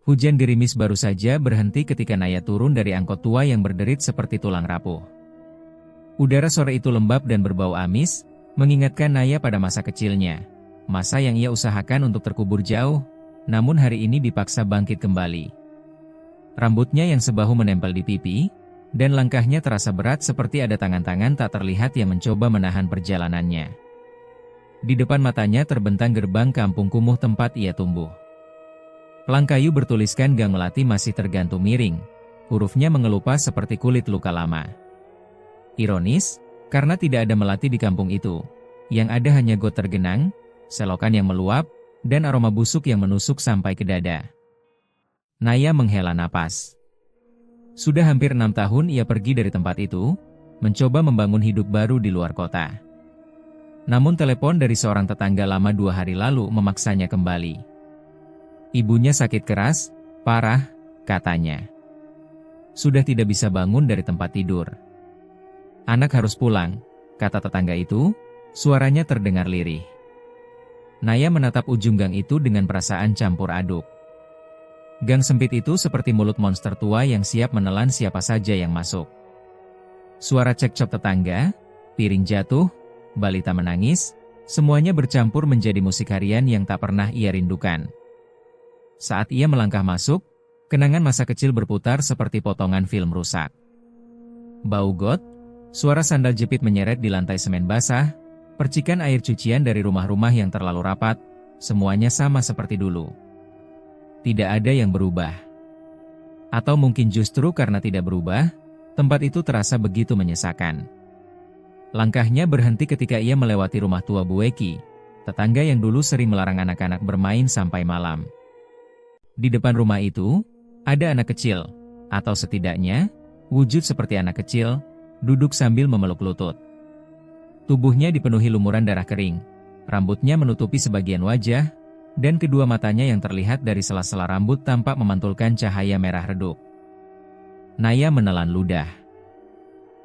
Hujan gerimis baru saja berhenti ketika Naya turun dari angkot tua yang berderit seperti tulang rapuh. Udara sore itu lembab dan berbau amis, mengingatkan Naya pada masa kecilnya. Masa yang ia usahakan untuk terkubur jauh, namun hari ini dipaksa bangkit kembali. Rambutnya yang sebahu menempel di pipi, dan langkahnya terasa berat seperti ada tangan-tangan tak terlihat yang mencoba menahan perjalanannya. Di depan matanya terbentang gerbang kampung kumuh tempat ia tumbuh. Pelang kayu bertuliskan Gang Melati masih tergantung miring, hurufnya mengelupas seperti kulit luka lama. Ironis, karena tidak ada melati di kampung itu, yang ada hanya got tergenang, selokan yang meluap, dan aroma busuk yang menusuk sampai ke dada. Naya menghela napas. Sudah hampir 6 tahun ia pergi dari tempat itu, mencoba membangun hidup baru di luar kota. Namun telepon dari seorang tetangga lama 2 hari lalu memaksanya kembali. Ibunya sakit keras, parah, katanya. Sudah tidak bisa bangun dari tempat tidur. Anak harus pulang, kata tetangga itu, suaranya terdengar lirih. Naya menatap ujung gang itu dengan perasaan campur aduk. Gang sempit itu seperti mulut monster tua yang siap menelan siapa saja yang masuk. Suara cekcok tetangga, piring jatuh, balita menangis, semuanya bercampur menjadi musik harian yang tak pernah ia rindukan. Saat ia melangkah masuk, kenangan masa kecil berputar seperti potongan film rusak. Bau got, suara sandal jepit menyeret di lantai semen basah, percikan air cucian dari rumah-rumah yang terlalu rapat, semuanya sama seperti dulu. Tidak ada yang berubah. Atau mungkin justru karena tidak berubah, tempat itu terasa begitu menyesakan. Langkahnya berhenti ketika ia melewati rumah tua Bu Eki, tetangga yang dulu sering melarang anak-anak bermain sampai malam. Di depan rumah itu, ada anak kecil, atau setidaknya, wujud seperti anak kecil, duduk sambil memeluk lutut. Tubuhnya dipenuhi lumuran darah kering, rambutnya menutupi sebagian wajah, dan kedua matanya yang terlihat dari sela-sela rambut tampak memantulkan cahaya merah redup. Naya menelan ludah.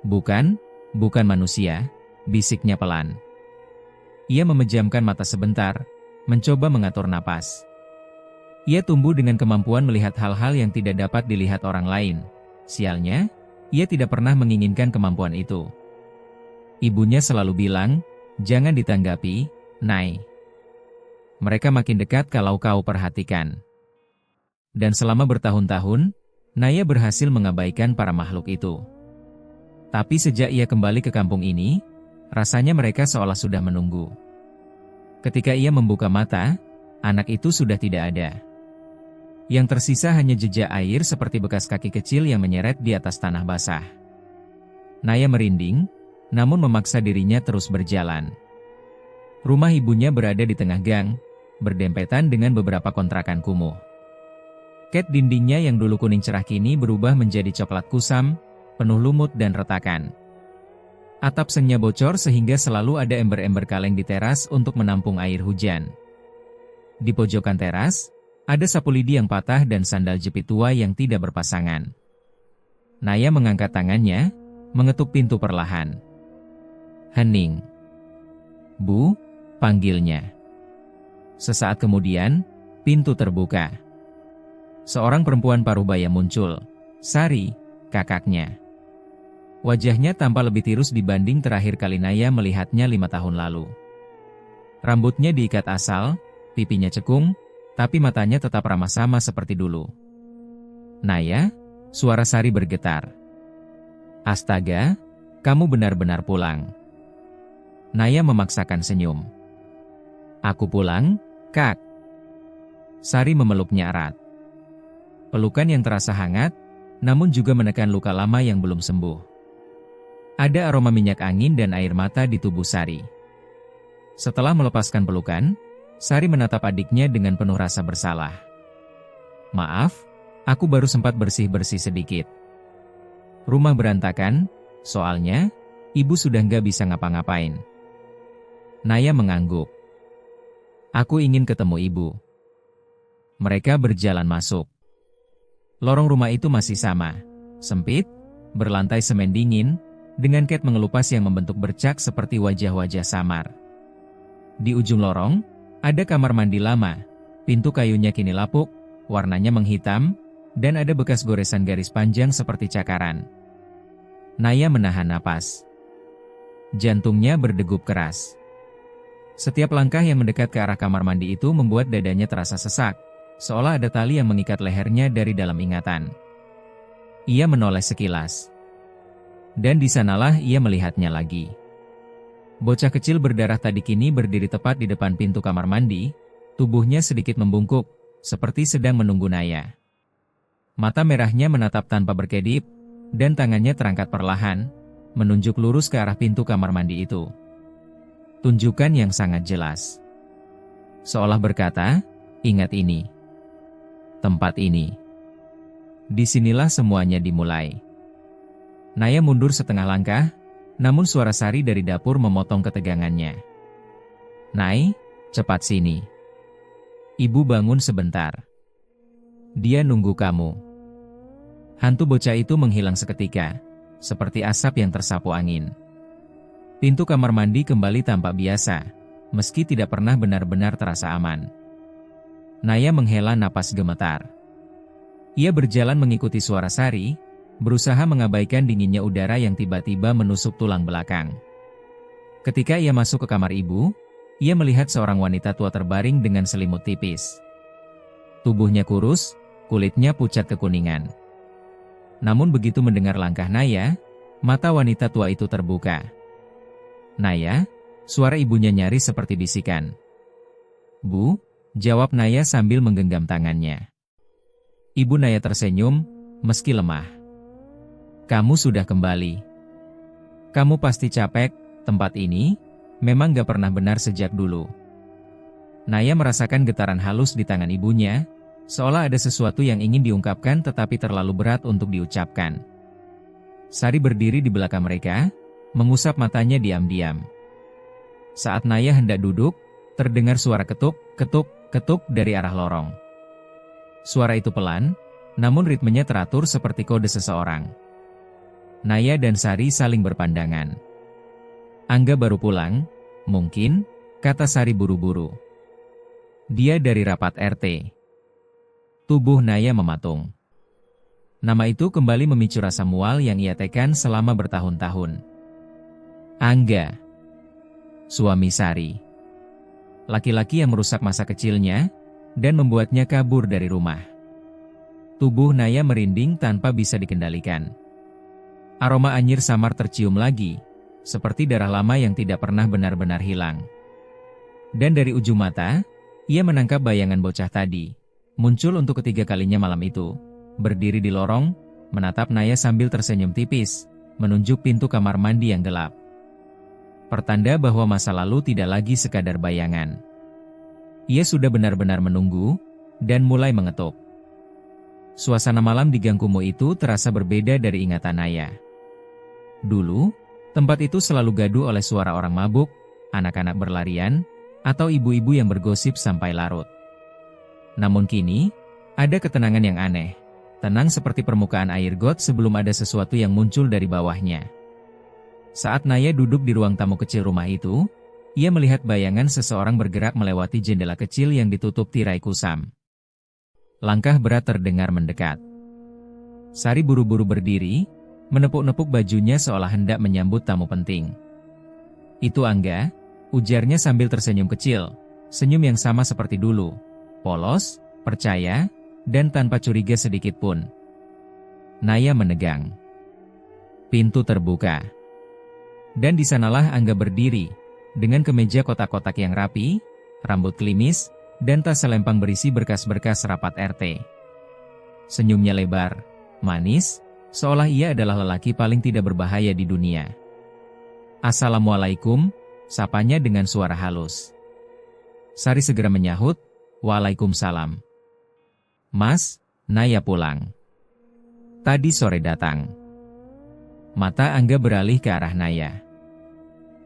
Bukan manusia, bisiknya pelan. Ia memejamkan mata sebentar, mencoba mengatur napas. Ia tumbuh dengan kemampuan melihat hal-hal yang tidak dapat dilihat orang lain. Sialnya, ia tidak pernah menginginkan kemampuan itu. Ibunya selalu bilang, jangan ditanggapi, Nay. Mereka makin dekat kalau kau perhatikan. Dan selama bertahun-tahun, Naya berhasil mengabaikan para makhluk itu. Tapi sejak ia kembali ke kampung ini, rasanya mereka seolah sudah menunggu. Ketika ia membuka mata, anak itu sudah tidak ada. Yang tersisa hanya jejak air seperti bekas kaki kecil yang menyeret di atas tanah basah. Naya merinding, namun memaksa dirinya terus berjalan. Rumah ibunya berada di tengah gang, berdempetan dengan beberapa kontrakan kumuh. Cat dindingnya yang dulu kuning cerah kini berubah menjadi coklat kusam, penuh lumut dan retakan. Atap sengnya bocor sehingga selalu ada ember-ember kaleng di teras untuk menampung air hujan. Di pojokan teras, ada sapu lidi yang patah dan sandal jepit tua yang tidak berpasangan. Naya mengangkat tangannya, mengetuk pintu perlahan. Hening. Bu, panggilnya. Sesaat kemudian, pintu terbuka. Seorang perempuan paruh baya muncul, Sari, kakaknya. Wajahnya tampak lebih tirus dibanding terakhir kali Naya melihatnya 5 tahun lalu. Rambutnya diikat asal, pipinya cekung, tapi matanya tetap ramah sama seperti dulu. Naya, suara Sari bergetar. Astaga, kamu benar-benar pulang. Naya memaksakan senyum. Aku pulang, Kak. Sari memeluknya erat. Pelukan yang terasa hangat, namun juga menekan luka lama yang belum sembuh. Ada aroma minyak angin dan air mata di tubuh Sari. Setelah melepaskan pelukan, Sari menatap adiknya dengan penuh rasa bersalah. Maaf, aku baru sempat bersih-bersih sedikit. Rumah berantakan, soalnya, ibu sudah nggak bisa ngapa-ngapain. Naya mengangguk. Aku ingin ketemu ibu. Mereka berjalan masuk. Lorong rumah itu masih sama, sempit, berlantai semen dingin, dengan cat mengelupas yang membentuk bercak seperti wajah-wajah samar. Di ujung lorong, ada kamar mandi lama, pintu kayunya kini lapuk, warnanya menghitam, dan ada bekas goresan garis panjang seperti cakaran. Naya menahan napas. Jantungnya berdegup keras. Setiap langkah yang mendekat ke arah kamar mandi itu membuat dadanya terasa sesak, seolah ada tali yang mengikat lehernya dari dalam ingatan. Ia menoleh sekilas. Dan di sanalah ia melihatnya lagi. Bocah kecil berdarah tadi kini berdiri tepat di depan pintu kamar mandi, tubuhnya sedikit membungkuk, seperti sedang menunggu Naya. Mata merahnya menatap tanpa berkedip, dan tangannya terangkat perlahan, menunjuk lurus ke arah pintu kamar mandi itu. Tunjukkan yang sangat jelas. Seolah berkata, ingat ini. Tempat ini. Disinilah semuanya dimulai. Naya mundur setengah langkah, namun suara Sari dari dapur memotong ketegangannya. Nay, cepat sini. Ibu bangun sebentar. Dia nunggu kamu. Hantu bocah itu menghilang seketika, seperti asap yang tersapu angin. Pintu kamar mandi kembali tampak biasa, meski tidak pernah benar-benar terasa aman. Naya menghela napas gemetar. Ia berjalan mengikuti suara Sari, berusaha mengabaikan dinginnya udara yang tiba-tiba menusuk tulang belakang. Ketika ia masuk ke kamar ibu, ia melihat seorang wanita tua terbaring dengan selimut tipis. Tubuhnya kurus, kulitnya pucat kekuningan. Namun begitu mendengar langkah Naya, mata wanita tua itu terbuka. Naya, suara ibunya nyaris seperti bisikan. Bu, jawab Naya sambil menggenggam tangannya. Ibu Naya tersenyum, meski lemah. Kamu sudah kembali. Kamu pasti capek, tempat ini memang gak pernah benar sejak dulu. Naya merasakan getaran halus di tangan ibunya, seolah ada sesuatu yang ingin diungkapkan tetapi terlalu berat untuk diucapkan. Sari berdiri di belakang mereka, mengusap matanya diam-diam. Saat Naya hendak duduk, terdengar suara ketuk, ketuk, ketuk dari arah lorong. Suara itu pelan, namun ritmenya teratur seperti kode seseorang. Naya dan Sari saling berpandangan. Angga baru pulang, mungkin, kata Sari buru-buru. Dia dari rapat RT. Tubuh Naya mematung. Nama itu kembali memicu rasa mual yang ia tekan selama bertahun-tahun. Angga. Suami Sari. Laki-laki yang merusak masa kecilnya, dan membuatnya kabur dari rumah. Tubuh Naya merinding tanpa bisa dikendalikan. Aroma anyir samar tercium lagi, seperti darah lama yang tidak pernah benar-benar hilang. Dan dari ujung mata, ia menangkap bayangan bocah tadi. Muncul untuk ketiga kalinya malam itu, berdiri di lorong, menatap Naya sambil tersenyum tipis, menunjuk pintu kamar mandi yang gelap. Pertanda bahwa masa lalu tidak lagi sekadar bayangan. Ia sudah benar-benar menunggu, dan mulai mengetuk. Suasana malam di gang kumuh itu terasa berbeda dari ingatan Naya. Dulu, tempat itu selalu gaduh oleh suara orang mabuk, anak-anak berlarian, atau ibu-ibu yang bergosip sampai larut. Namun kini, ada ketenangan yang aneh, tenang seperti permukaan air got sebelum ada sesuatu yang muncul dari bawahnya. Saat Naya duduk di ruang tamu kecil rumah itu, ia melihat bayangan seseorang bergerak melewati jendela kecil yang ditutup tirai kusam. Langkah berat terdengar mendekat. Sari buru-buru berdiri, menepuk-nepuk bajunya seolah hendak menyambut tamu penting. Itu Angga, ujarnya sambil tersenyum kecil, senyum yang sama seperti dulu. Polos, percaya, dan tanpa curiga sedikit pun. Naya menegang. Pintu terbuka. Dan di sanalah Angga berdiri, dengan kemeja kotak-kotak yang rapi, rambut klimis, dan tas selempang berisi berkas-berkas rapat RT. Senyumnya lebar, manis, seolah ia adalah lelaki paling tidak berbahaya di dunia. Assalamualaikum, sapanya dengan suara halus. Sari segera menyahut, Waalaikumsalam. Mas, Naya pulang. Tadi sore datang. Mata Angga beralih ke arah Naya.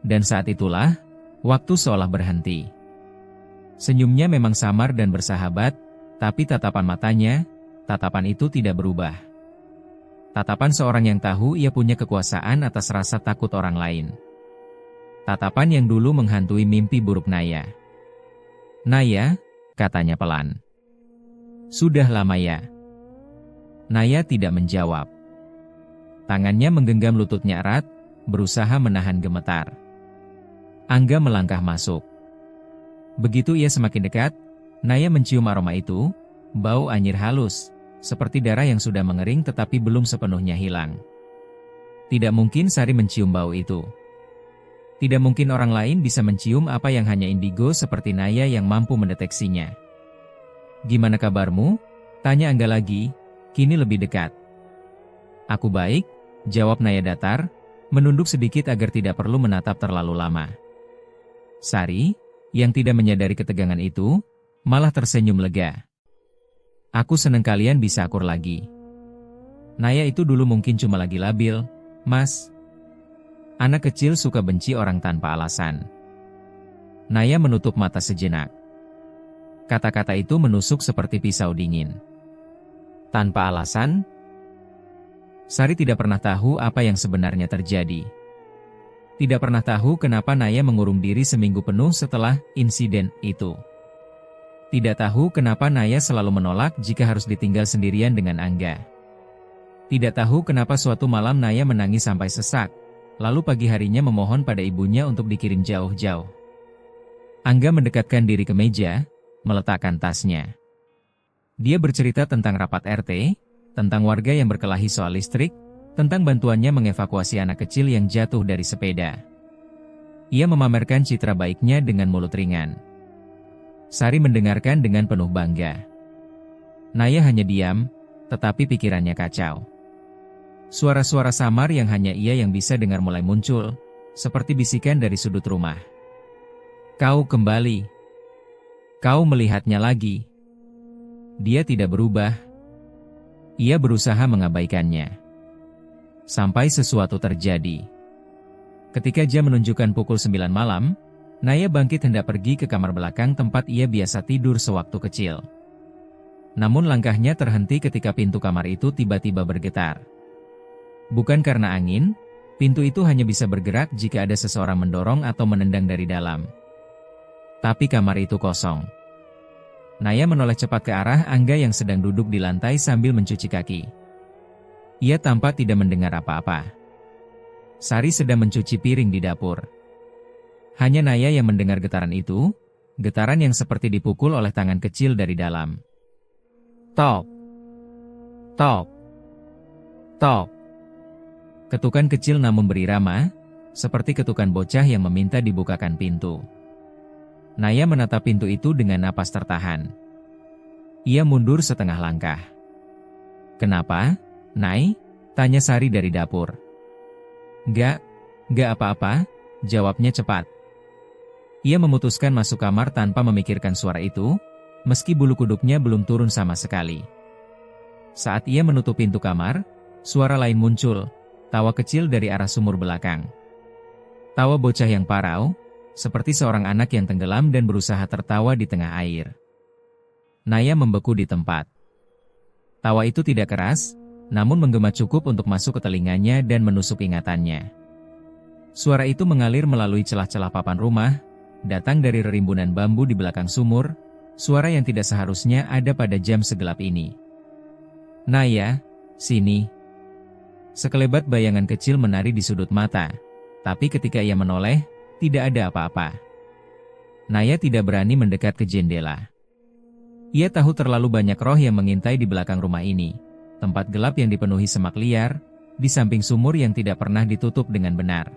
Dan saat itulah, waktu seolah berhenti. Senyumnya memang samar dan bersahabat, tapi tatapan matanya, tatapan itu tidak berubah. Tatapan seorang yang tahu ia punya kekuasaan atas rasa takut orang lain. Tatapan yang dulu menghantui mimpi buruk Naya. Naya, katanya pelan. Sudah lama ya? Naya tidak menjawab. Tangannya menggenggam lututnya erat, berusaha menahan gemetar. Angga melangkah masuk. Begitu ia semakin dekat, Naya mencium aroma itu, bau anyir halus, seperti darah yang sudah mengering tetapi belum sepenuhnya hilang. Tidak mungkin Sari mencium bau itu. Tidak mungkin orang lain bisa mencium apa yang hanya indigo seperti Naya yang mampu mendeteksinya. Gimana kabarmu? Tanya Angga lagi, kini lebih dekat. Aku baik, jawab Naya datar, menunduk sedikit agar tidak perlu menatap terlalu lama. Sari, yang tidak menyadari ketegangan itu, malah tersenyum lega. Aku seneng kalian bisa akur lagi. Naya itu dulu mungkin cuma lagi labil, Mas. Anak kecil suka benci orang tanpa alasan. Naya menutup mata sejenak. Kata-kata itu menusuk seperti pisau dingin. Tanpa alasan? Sari tidak pernah tahu apa yang sebenarnya terjadi. Tidak pernah tahu kenapa Naya mengurung diri seminggu penuh setelah insiden itu. Tidak tahu kenapa Naya selalu menolak jika harus ditinggal sendirian dengan Angga. Tidak tahu kenapa suatu malam Naya menangis sampai sesak, lalu pagi harinya memohon pada ibunya untuk dikirim jauh-jauh. Angga mendekatkan diri ke meja, meletakkan tasnya. Dia bercerita tentang rapat RT, tentang warga yang berkelahi soal listrik, tentang bantuannya mengevakuasi anak kecil yang jatuh dari sepeda. Ia memamerkan citra baiknya dengan mulut ringan. Sari mendengarkan dengan penuh bangga. Naya hanya diam, tetapi pikirannya kacau. Suara-suara samar yang hanya ia yang bisa dengar mulai muncul, seperti bisikan dari sudut rumah. Kau kembali. Kau melihatnya lagi. Dia tidak berubah. Ia berusaha mengabaikannya. Sampai sesuatu terjadi. Ketika jam menunjukkan pukul 9 malam, Naya bangkit hendak pergi ke kamar belakang tempat ia biasa tidur sewaktu kecil. Namun langkahnya terhenti ketika pintu kamar itu tiba-tiba bergetar. Bukan karena angin, pintu itu hanya bisa bergerak jika ada seseorang mendorong atau menendang dari dalam. Tapi kamar itu kosong. Naya menoleh cepat ke arah Angga yang sedang duduk di lantai sambil mencuci kaki. Ia tampak tidak mendengar apa-apa. Sari sedang mencuci piring di dapur. Hanya Naya yang mendengar getaran itu, getaran yang seperti dipukul oleh tangan kecil dari dalam. Tok! Tok! Tok! Ketukan kecil namun berirama, seperti ketukan bocah yang meminta dibukakan pintu. Naya menatap pintu itu dengan napas tertahan. Ia mundur setengah langkah. Kenapa, Nay? Tanya Sari dari dapur. Gak apa-apa, jawabnya cepat. Ia memutuskan masuk kamar tanpa memikirkan suara itu, meski bulu kuduknya belum turun sama sekali. Saat ia menutup pintu kamar, suara lain muncul, tawa kecil dari arah sumur belakang. Tawa bocah yang parau, seperti seorang anak yang tenggelam dan berusaha tertawa di tengah air. Naya membeku di tempat. Tawa itu tidak keras, namun menggema cukup untuk masuk ke telinganya dan menusuk ingatannya. Suara itu mengalir melalui celah-celah papan rumah, datang dari rerimbunan bambu di belakang sumur, suara yang tidak seharusnya ada pada jam segelap ini. Naya, sini. Sekelebat bayangan kecil menari di sudut mata, tapi ketika ia menoleh, tidak ada apa-apa. Naya tidak berani mendekat ke jendela. Ia tahu terlalu banyak roh yang mengintai di belakang rumah ini, tempat gelap yang dipenuhi semak liar, di samping sumur yang tidak pernah ditutup dengan benar.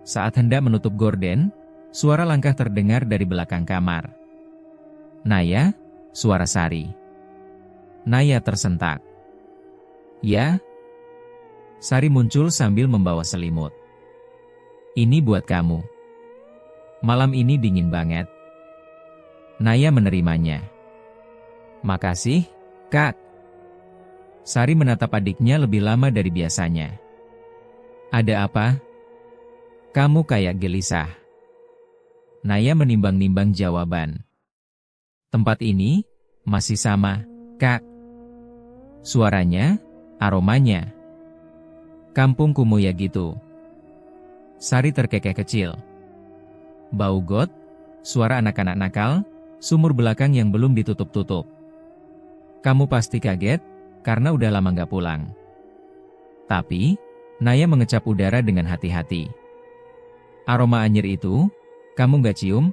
Saat hendak menutup gorden, suara langkah terdengar dari belakang kamar. Naya, suara Sari. Naya tersentak. Ya? Sari muncul sambil membawa selimut. Ini buat kamu. Malam ini dingin banget. Naya menerimanya. Makasih, Kak. Sari menatap adiknya lebih lama dari biasanya. Ada apa? Kamu kayak gelisah. Naya menimbang-nimbang jawaban. Tempat ini masih sama, Kak. Suaranya, aromanya. Kampung kumuh ya gitu. Sari terkekeh kecil. Bau got, suara anak-anak nakal, sumur belakang yang belum ditutup-tutup. Kamu pasti kaget, karena udah lama nggak pulang. Tapi, Naya mengecap udara dengan hati-hati. Aroma anyir itu, kamu nggak cium?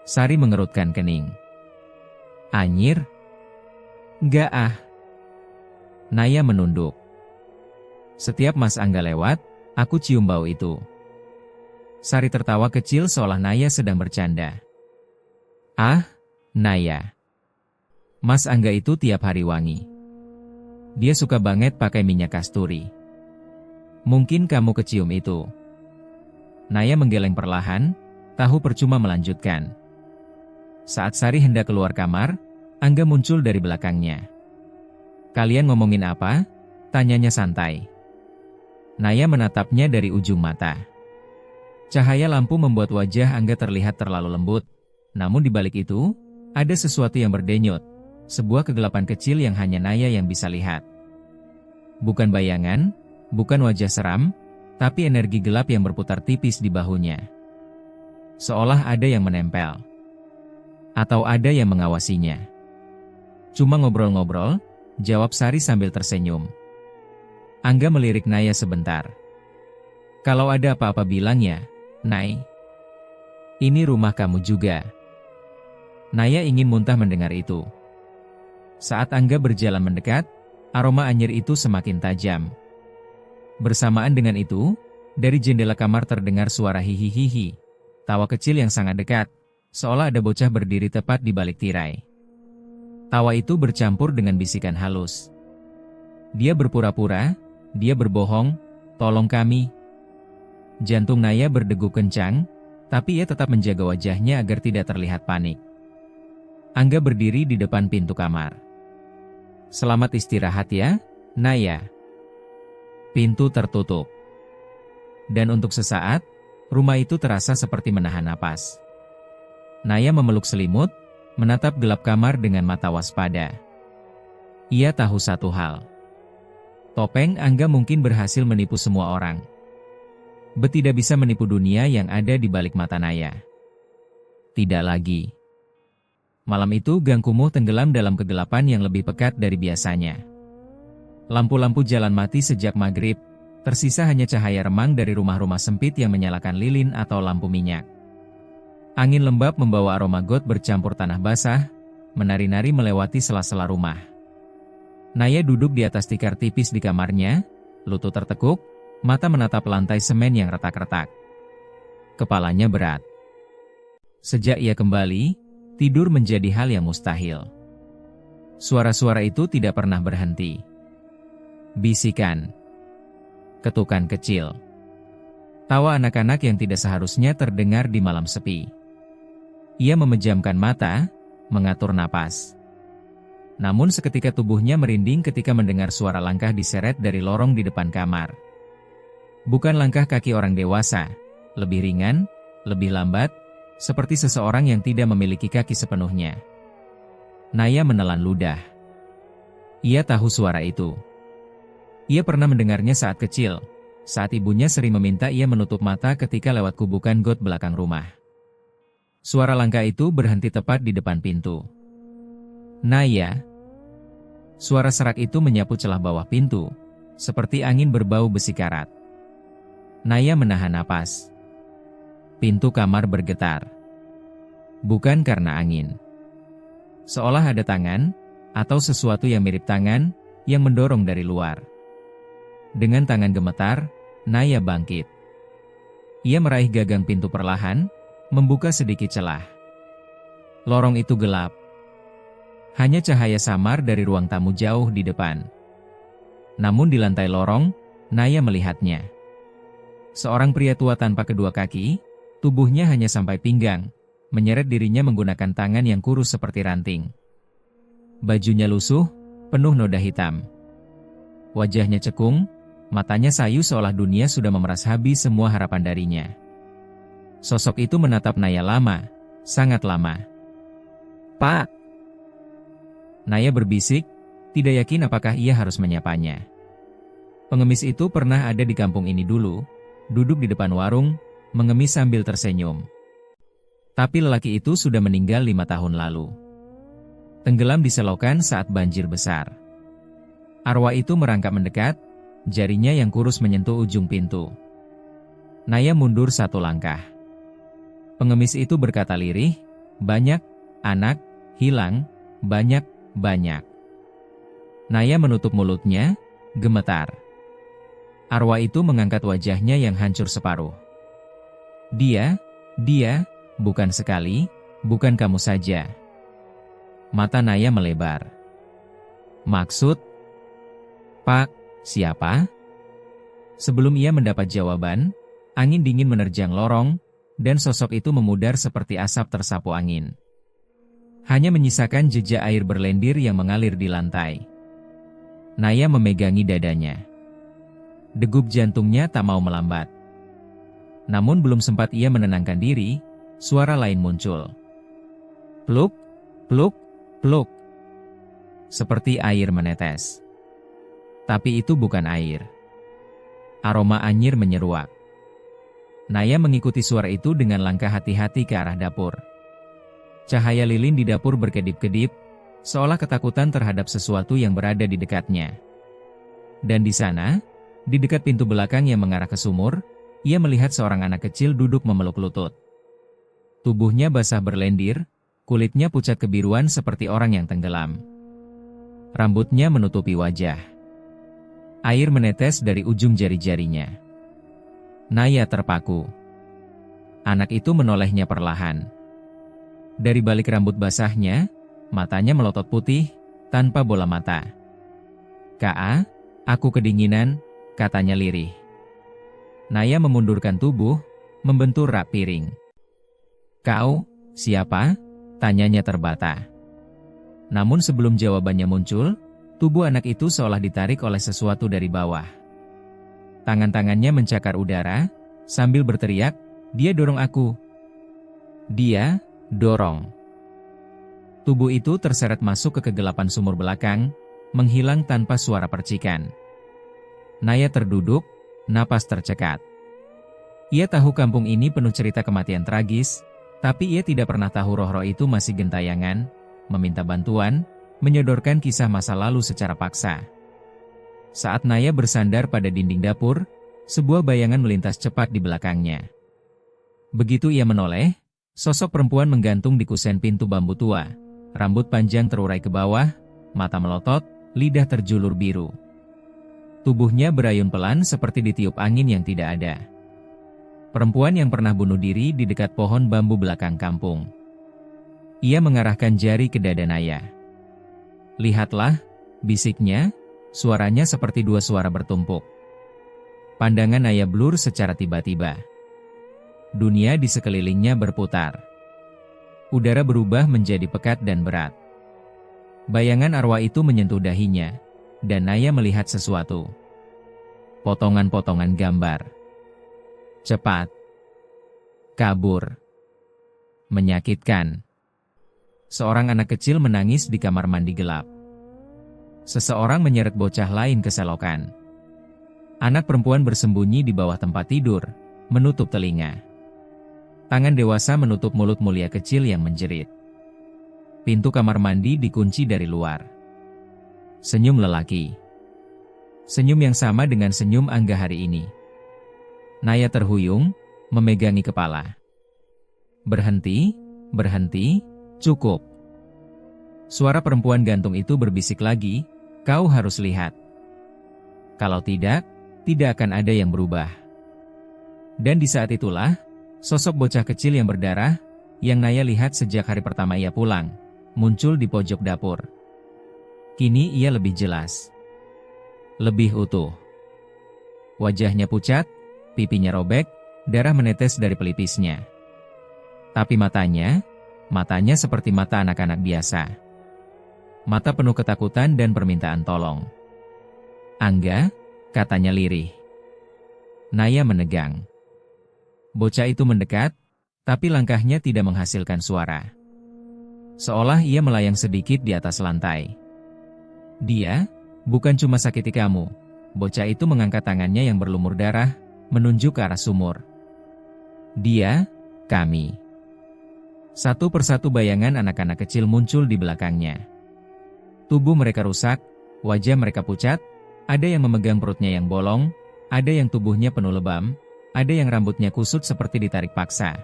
Sari mengerutkan kening. Anyir? Nggak ah. Naya menunduk. Setiap Mas Angga lewat, aku cium bau itu. Sari tertawa kecil seolah Naya sedang bercanda. Ah, Naya. Mas Angga itu tiap hari wangi. Dia suka banget pakai minyak kasturi. Mungkin kamu kecium itu. Naya menggeleng perlahan, tahu percuma melanjutkan. Saat Sari hendak keluar kamar, Angga muncul dari belakangnya. Kalian ngomongin apa? Tanyanya santai. Naya menatapnya dari ujung mata. Cahaya lampu membuat wajah Angga terlihat terlalu lembut. Namun di balik itu, ada sesuatu yang berdenyut. Sebuah kegelapan kecil yang hanya Naya yang bisa lihat. Bukan bayangan, bukan wajah seram, tapi energi gelap yang berputar tipis di bahunya. Seolah ada yang menempel. Atau ada yang mengawasinya. Cuma ngobrol-ngobrol, jawab Sari sambil tersenyum. Angga melirik Naya sebentar. Kalau ada apa-apa bilang ya, Nay. Ini rumah kamu juga. Naya ingin muntah mendengar itu. Saat Angga berjalan mendekat, aroma anyir itu semakin tajam. Bersamaan dengan itu, dari jendela kamar terdengar suara hihihihi. Tawa kecil yang sangat dekat, seolah ada bocah berdiri tepat di balik tirai. Tawa itu bercampur dengan bisikan halus. Dia berpura-pura, dia berbohong, tolong kami. Jantung Naya berdegup kencang, tapi ia tetap menjaga wajahnya agar tidak terlihat panik. Angga berdiri di depan pintu kamar. Selamat istirahat ya, Naya. Pintu tertutup. Dan untuk sesaat, rumah itu terasa seperti menahan napas. Naya memeluk selimut, menatap gelap kamar dengan mata waspada. Ia tahu satu hal. Topeng Angga mungkin berhasil menipu semua orang. Bet tidak bisa menipu dunia yang ada di balik mata Naya. Tidak lagi. Malam itu gang kumuh tenggelam dalam kegelapan yang lebih pekat dari biasanya. Lampu-lampu jalan mati sejak maghrib, tersisa hanya cahaya remang dari rumah-rumah sempit yang menyalakan lilin atau lampu minyak. Angin lembab membawa aroma got bercampur tanah basah, menari-nari melewati sela-sela rumah. Naya duduk di atas tikar tipis di kamarnya, lutut tertekuk, mata menatap lantai semen yang retak-retak. Kepalanya berat. Sejak ia kembali, tidur menjadi hal yang mustahil. Suara-suara itu tidak pernah berhenti. Bisikan. Ketukan kecil. Tawa anak-anak yang tidak seharusnya terdengar di malam sepi. Ia memejamkan mata, mengatur napas. Namun seketika tubuhnya merinding ketika mendengar suara langkah diseret dari lorong di depan kamar. Bukan langkah kaki orang dewasa, lebih ringan, lebih lambat, seperti seseorang yang tidak memiliki kaki sepenuhnya. Naya menelan ludah. Ia tahu suara itu. Ia pernah mendengarnya saat kecil, saat ibunya sering meminta ia menutup mata ketika lewat kubukan got belakang rumah. Suara langkah itu berhenti tepat di depan pintu. Naya. Suara serak itu menyapu celah bawah pintu, seperti angin berbau besi karat. Naya menahan napas. Pintu kamar bergetar. Bukan karena angin. Seolah ada tangan, atau sesuatu yang mirip tangan, yang mendorong dari luar. Dengan tangan gemetar, Naya bangkit. Ia meraih gagang pintu perlahan, membuka sedikit celah. Lorong itu gelap. Hanya cahaya samar dari ruang tamu jauh di depan. Namun di lantai lorong, Naya melihatnya. Seorang pria tua tanpa kedua kaki, tubuhnya hanya sampai pinggang, menyeret dirinya menggunakan tangan yang kurus seperti ranting. Bajunya lusuh, penuh noda hitam. Wajahnya cekung, matanya sayu seolah dunia sudah memeras habis semua harapan darinya. Sosok itu menatap Naya lama, sangat lama. Pak! Naya berbisik, tidak yakin apakah ia harus menyapanya. Pengemis itu pernah ada di kampung ini dulu, duduk di depan warung, mengemis sambil tersenyum. Tapi lelaki itu sudah meninggal 5 tahun lalu. tenggelam di selokan saat banjir besar. Arwah itu merangkak mendekat, jarinya yang kurus menyentuh ujung pintu. Naya mundur satu langkah. Pengemis itu berkata lirih, "Banyak, anak, hilang, banyak, banyak." Naya menutup mulutnya, gemetar. Arwah itu mengangkat wajahnya yang hancur separuh. Dia, bukan sekali, bukan kamu saja." Mata Naya melebar. "Maksud? Pak, siapa?" Sebelum ia mendapat jawaban, angin dingin menerjang lorong, dan sosok itu memudar seperti asap tersapu angin. Hanya menyisakan jejak air berlendir yang mengalir di lantai. Naya memegangi dadanya. Degup jantungnya tak mau melambat. Namun belum sempat ia menenangkan diri, suara lain muncul. Pluk, pluk, pluk. Seperti air menetes. Tapi itu bukan air. Aroma anyir menyeruak. Naya mengikuti suara itu dengan langkah hati-hati ke arah dapur. Cahaya lilin di dapur berkedip-kedip, seolah ketakutan terhadap sesuatu yang berada di dekatnya. Dan di sana, di dekat pintu belakang yang mengarah ke sumur, ia melihat seorang anak kecil duduk memeluk lutut. Tubuhnya basah berlendir, kulitnya pucat kebiruan seperti orang yang tenggelam. Rambutnya menutupi wajah. Air menetes dari ujung jari-jarinya. Naya terpaku. Anak itu menolehnya perlahan. Dari balik rambut basahnya, matanya melotot putih, tanpa bola mata. "Ka, aku kedinginan," katanya lirih. Naya memundurkan tubuh, membentur rak piring. "Kau, siapa?" tanyanya terbata. Namun sebelum jawabannya muncul, tubuh anak itu seolah ditarik oleh sesuatu dari bawah. Tangan-tangannya mencakar udara, sambil berteriak, "Dia dorong aku! Dia dorong!" Tubuh itu terseret masuk ke kegelapan sumur belakang, menghilang tanpa suara percikan. Naya terduduk, napas tercekat. Ia tahu kampung ini penuh cerita kematian tragis, tapi ia tidak pernah tahu roh-roh itu masih gentayangan, meminta bantuan, menyodorkan kisah masa lalu secara paksa. Saat Naya bersandar pada dinding dapur, sebuah bayangan melintas cepat di belakangnya. Begitu ia menoleh, sosok perempuan menggantung di kusen pintu bambu tua, rambut panjang terurai ke bawah, mata melotot, lidah terjulur biru. Tubuhnya berayun pelan seperti ditiup angin yang tidak ada. Perempuan yang pernah bunuh diri di dekat pohon bambu belakang kampung. Ia mengarahkan jari ke dada Naya. "Lihatlah," bisiknya, suaranya seperti dua suara bertumpuk. Pandangan Naya blur secara tiba-tiba. Dunia di sekelilingnya berputar. Udara berubah menjadi pekat dan berat. Bayangan arwah itu menyentuh dahinya, dan Naya melihat sesuatu. Potongan-potongan gambar. Cepat. Kabur. Menyakitkan. Seorang anak kecil menangis di kamar mandi gelap. Seseorang menyeret bocah lain ke selokan. Anak perempuan bersembunyi di bawah tempat tidur, menutup telinga. Tangan dewasa menutup mulut mulia kecil yang menjerit. Pintu kamar mandi dikunci dari luar. Senyum lelaki. Senyum yang sama dengan senyum Angga hari ini. Naya terhuyung, memegangi kepala. "Berhenti, berhenti, cukup." Suara perempuan gantung itu berbisik lagi, "Kau harus lihat. Kalau tidak, tidak akan ada yang berubah." Dan di saat itulah, sosok bocah kecil yang berdarah, yang Naya lihat sejak hari pertama ia pulang, muncul di pojok dapur. Kini ia lebih jelas. Lebih utuh. Wajahnya pucat, pipinya robek, darah menetes dari pelipisnya. Tapi matanya seperti mata anak-anak biasa. Mata penuh ketakutan dan permintaan tolong. "Angga," katanya lirih. Naya menegang. Bocah itu mendekat, tapi langkahnya tidak menghasilkan suara. Seolah ia melayang sedikit di atas lantai. "Dia bukan cuma sakiti kamu." Bocah itu mengangkat tangannya yang berlumur darah, menunjuk ke arah sumur. "Dia, kami." Satu persatu bayangan anak-anak kecil muncul di belakangnya. Tubuh mereka rusak, wajah mereka pucat, ada yang memegang perutnya yang bolong, ada yang tubuhnya penuh lebam, ada yang rambutnya kusut seperti ditarik paksa.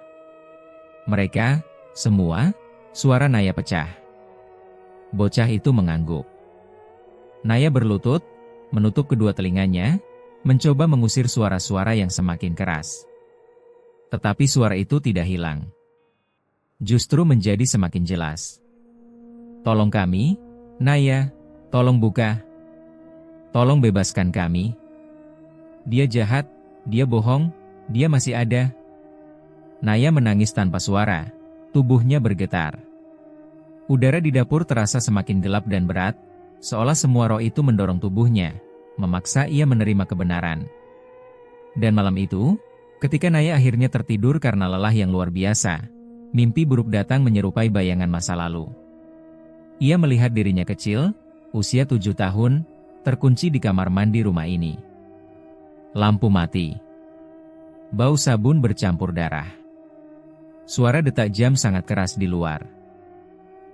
Mereka, semua, suara Naya pecah. Bocah itu mengangguk. Naya berlutut, menutup kedua telinganya, mencoba mengusir suara-suara yang semakin keras. Tetapi suara itu tidak hilang. Justru menjadi semakin jelas. Tolong kami, Naya, tolong buka. Tolong bebaskan kami. Dia jahat, dia bohong, dia masih ada. Naya menangis tanpa suara, tubuhnya bergetar. Udara di dapur terasa semakin gelap dan berat, seolah semua roh itu mendorong tubuhnya, memaksa ia menerima kebenaran. Dan malam itu, ketika Naya akhirnya tertidur karena lelah yang luar biasa, mimpi buruk datang menyerupai bayangan masa lalu. Ia melihat dirinya kecil, usia 7 tahun, terkunci di kamar mandi rumah ini. Lampu mati. Bau sabun bercampur darah. Suara detak jam sangat keras di luar.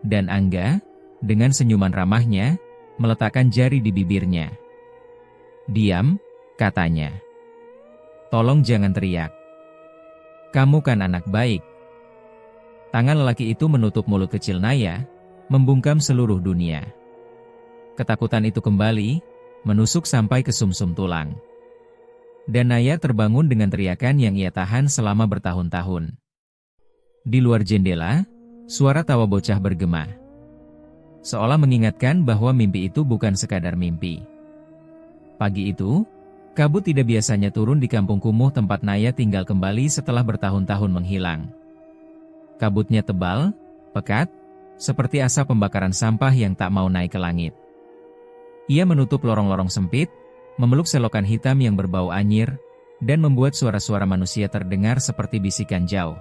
Dan Angga, dengan senyuman ramahnya, meletakkan jari di bibirnya. "Diam," katanya. "Tolong jangan teriak. Kamu kan anak baik." Tangan lelaki itu menutup mulut kecil Naya, membungkam seluruh dunia. Ketakutan itu kembali, menusuk sampai ke sumsum tulang. Dan Naya terbangun dengan teriakan yang ia tahan selama bertahun-tahun. Di luar jendela, suara tawa bocah bergema. Seolah mengingatkan bahwa mimpi itu bukan sekadar mimpi. Pagi itu, kabut tidak biasanya turun di kampung kumuh tempat Naya tinggal kembali setelah bertahun-tahun menghilang. Kabutnya tebal, pekat, seperti asap pembakaran sampah yang tak mau naik ke langit. Ia menutup lorong-lorong sempit, memeluk selokan hitam yang berbau anyir, dan membuat suara-suara manusia terdengar seperti bisikan jauh.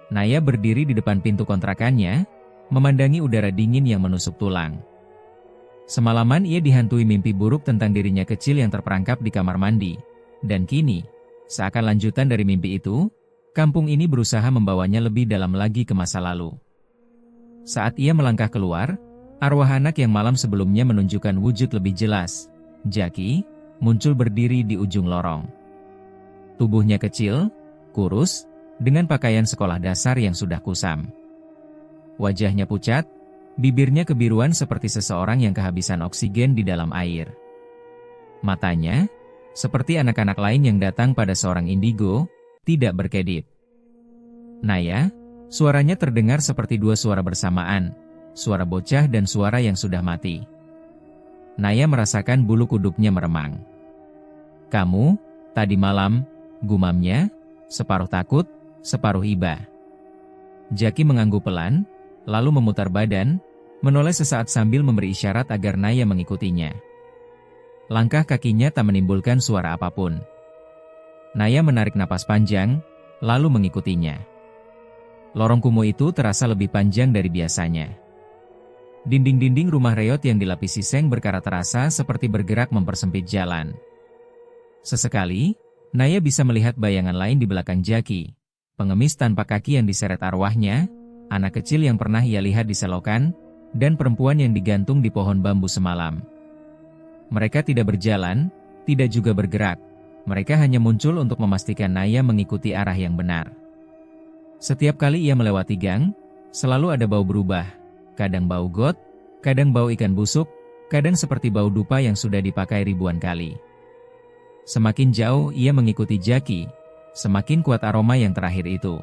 Naya berdiri di depan pintu kontrakannya, memandangi udara dingin yang menusuk tulang. Semalaman ia dihantui mimpi buruk tentang dirinya kecil yang terperangkap di kamar mandi. Dan kini, seakan lanjutan dari mimpi itu, kampung ini berusaha membawanya lebih dalam lagi ke masa lalu. Saat ia melangkah keluar, arwah anak yang malam sebelumnya menunjukkan wujud lebih jelas, Jaki, muncul berdiri di ujung lorong. Tubuhnya kecil, kurus, dengan pakaian sekolah dasar yang sudah kusam. Wajahnya pucat, bibirnya kebiruan seperti seseorang yang kehabisan oksigen di dalam air. Matanya, seperti anak-anak lain yang datang pada seorang indigo, tidak berkedip. "Naya," suaranya terdengar seperti dua suara bersamaan, suara bocah dan suara yang sudah mati. Naya merasakan bulu kuduknya meremang. "Kamu, tadi malam," gumamnya, separuh takut, separuh iba. Jaki mengangguk pelan, lalu memutar badan, menoleh sesaat sambil memberi isyarat agar Naya mengikutinya. Langkah kakinya tak menimbulkan suara apapun. Naya menarik napas panjang, lalu mengikutinya. Lorong kumuh itu terasa lebih panjang dari biasanya. Dinding-dinding rumah reot yang dilapisi seng berkarat terasa seperti bergerak mempersempit jalan. Sesekali, Naya bisa melihat bayangan lain di belakang Jaki. Pengemis tanpa kaki yang diseret arwahnya, anak kecil yang pernah ia lihat di selokan, dan perempuan yang digantung di pohon bambu semalam. Mereka tidak berjalan, tidak juga bergerak. Mereka hanya muncul untuk memastikan Naya mengikuti arah yang benar. Setiap kali ia melewati gang, selalu ada bau berubah. Kadang bau got, kadang bau ikan busuk, kadang seperti bau dupa yang sudah dipakai ribuan kali. Semakin jauh ia mengikuti Jaki, semakin kuat aroma yang terakhir itu.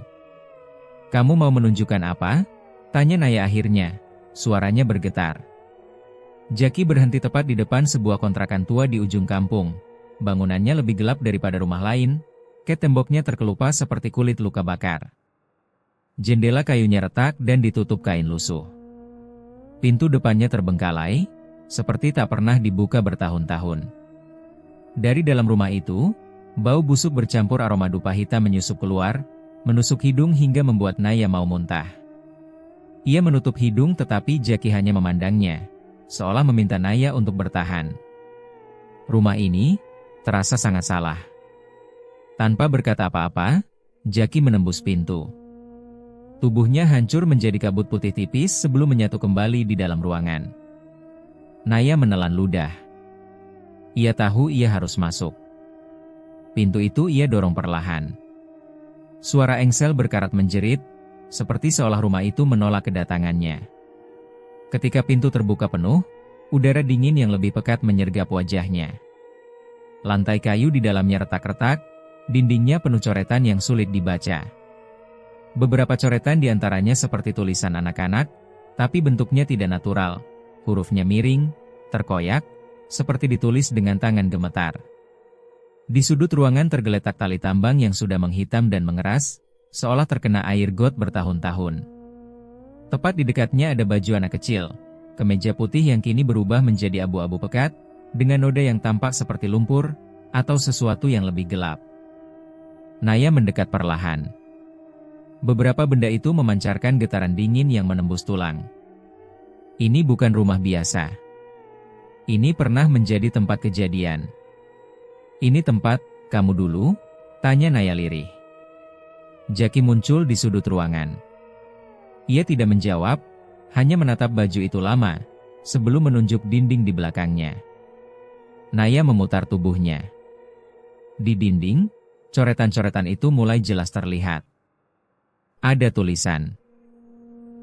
"Kamu mau menunjukkan apa?" tanya Naya akhirnya, suaranya bergetar. Jaki berhenti tepat di depan sebuah kontrakan tua di ujung kampung. Bangunannya lebih gelap daripada rumah lain, ket temboknya terkelupas seperti kulit luka bakar. Jendela kayunya retak dan ditutup kain lusuh. Pintu depannya terbengkalai, seperti tak pernah dibuka bertahun-tahun. Dari dalam rumah itu, bau busuk bercampur aroma dupa hitam menyusup keluar, menusuk hidung hingga membuat Naya mau muntah. Ia menutup hidung tetapi Jaki hanya memandangnya, seolah meminta Naya untuk bertahan. Rumah ini terasa sangat salah. Tanpa berkata apa-apa, Jaki menembus pintu. Tubuhnya hancur menjadi kabut putih tipis sebelum menyatu kembali di dalam ruangan. Naya menelan ludah. Ia tahu ia harus masuk. Pintu itu ia dorong perlahan. Suara engsel berkarat menjerit, seperti seolah rumah itu menolak kedatangannya. Ketika pintu terbuka penuh, udara dingin yang lebih pekat menyergap wajahnya. Lantai kayu di dalamnya retak-retak, dindingnya penuh coretan yang sulit dibaca. Beberapa coretan di antaranya seperti tulisan anak-anak, tapi bentuknya tidak natural. Hurufnya miring, terkoyak, seperti ditulis dengan tangan gemetar. Di sudut ruangan tergeletak tali tambang yang sudah menghitam dan mengeras, seolah terkena air got bertahun-tahun. Tepat di dekatnya ada baju anak kecil, kemeja putih yang kini berubah menjadi abu-abu pekat, dengan noda yang tampak seperti lumpur, atau sesuatu yang lebih gelap. Naya mendekat perlahan. Beberapa benda itu memancarkan getaran dingin yang menembus tulang. Ini bukan rumah biasa. Ini pernah menjadi tempat kejadian. Ini tempat, kamu dulu? Tanya Naya lirih. Jaki muncul di sudut ruangan. Ia tidak menjawab, hanya menatap baju itu lama, sebelum menunjuk dinding di belakangnya. Naya memutar tubuhnya. Di dinding, coretan-coretan itu mulai jelas terlihat. Ada tulisan.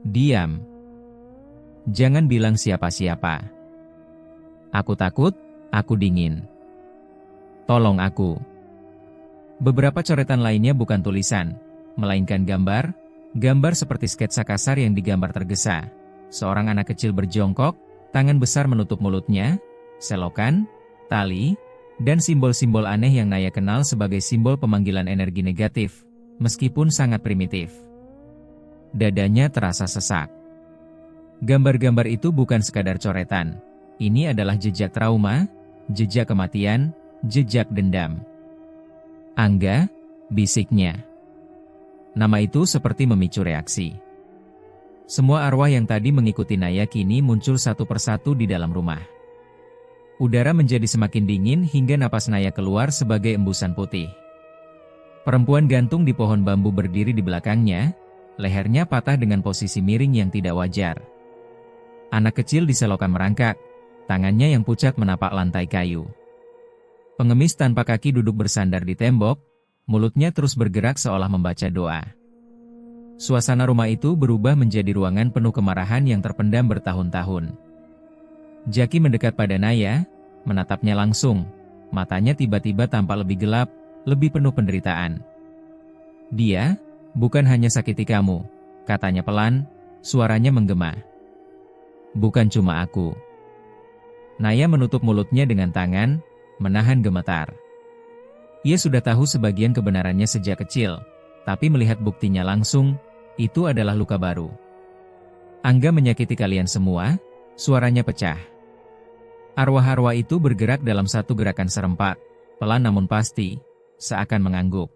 Diam. Jangan bilang siapa-siapa. Aku takut, aku dingin. Tolong aku. Beberapa coretan lainnya bukan tulisan, melainkan gambar seperti sketsa kasar yang digambar tergesa. Seorang anak kecil berjongkok, tangan besar menutup mulutnya, selokan, tali, dan simbol-simbol aneh yang Naya kenal sebagai simbol pemanggilan energi negatif, meskipun sangat primitif. Dadanya terasa sesak. Gambar-gambar itu bukan sekadar coretan. Ini adalah jejak trauma, jejak kematian, jejak dendam. Angga, bisiknya. Nama itu seperti memicu reaksi. Semua arwah yang tadi mengikuti Naya kini muncul satu persatu di dalam rumah. Udara menjadi semakin dingin hingga napas Naya keluar sebagai embusan putih. Perempuan gantung di pohon bambu berdiri di belakangnya, lehernya patah dengan posisi miring yang tidak wajar. Anak kecil di selokan merangkak, tangannya yang pucat menapak lantai kayu. Pengemis tanpa kaki duduk bersandar di tembok, mulutnya terus bergerak seolah membaca doa. Suasana rumah itu berubah menjadi ruangan penuh kemarahan yang terpendam bertahun-tahun. Jaki mendekat pada Naya, menatapnya langsung, matanya tiba-tiba tampak lebih gelap, lebih penuh penderitaan. Dia, bukan hanya sakiti kamu, katanya pelan, suaranya menggema. Bukan cuma aku. Naya menutup mulutnya dengan tangan, menahan gemetar. Ia sudah tahu sebagian kebenarannya sejak kecil, tapi melihat buktinya langsung, itu adalah luka baru. Angga menyakiti kalian semua, suaranya pecah. Arwah-arwah itu bergerak dalam satu gerakan serempak, pelan namun pasti, seakan mengangguk.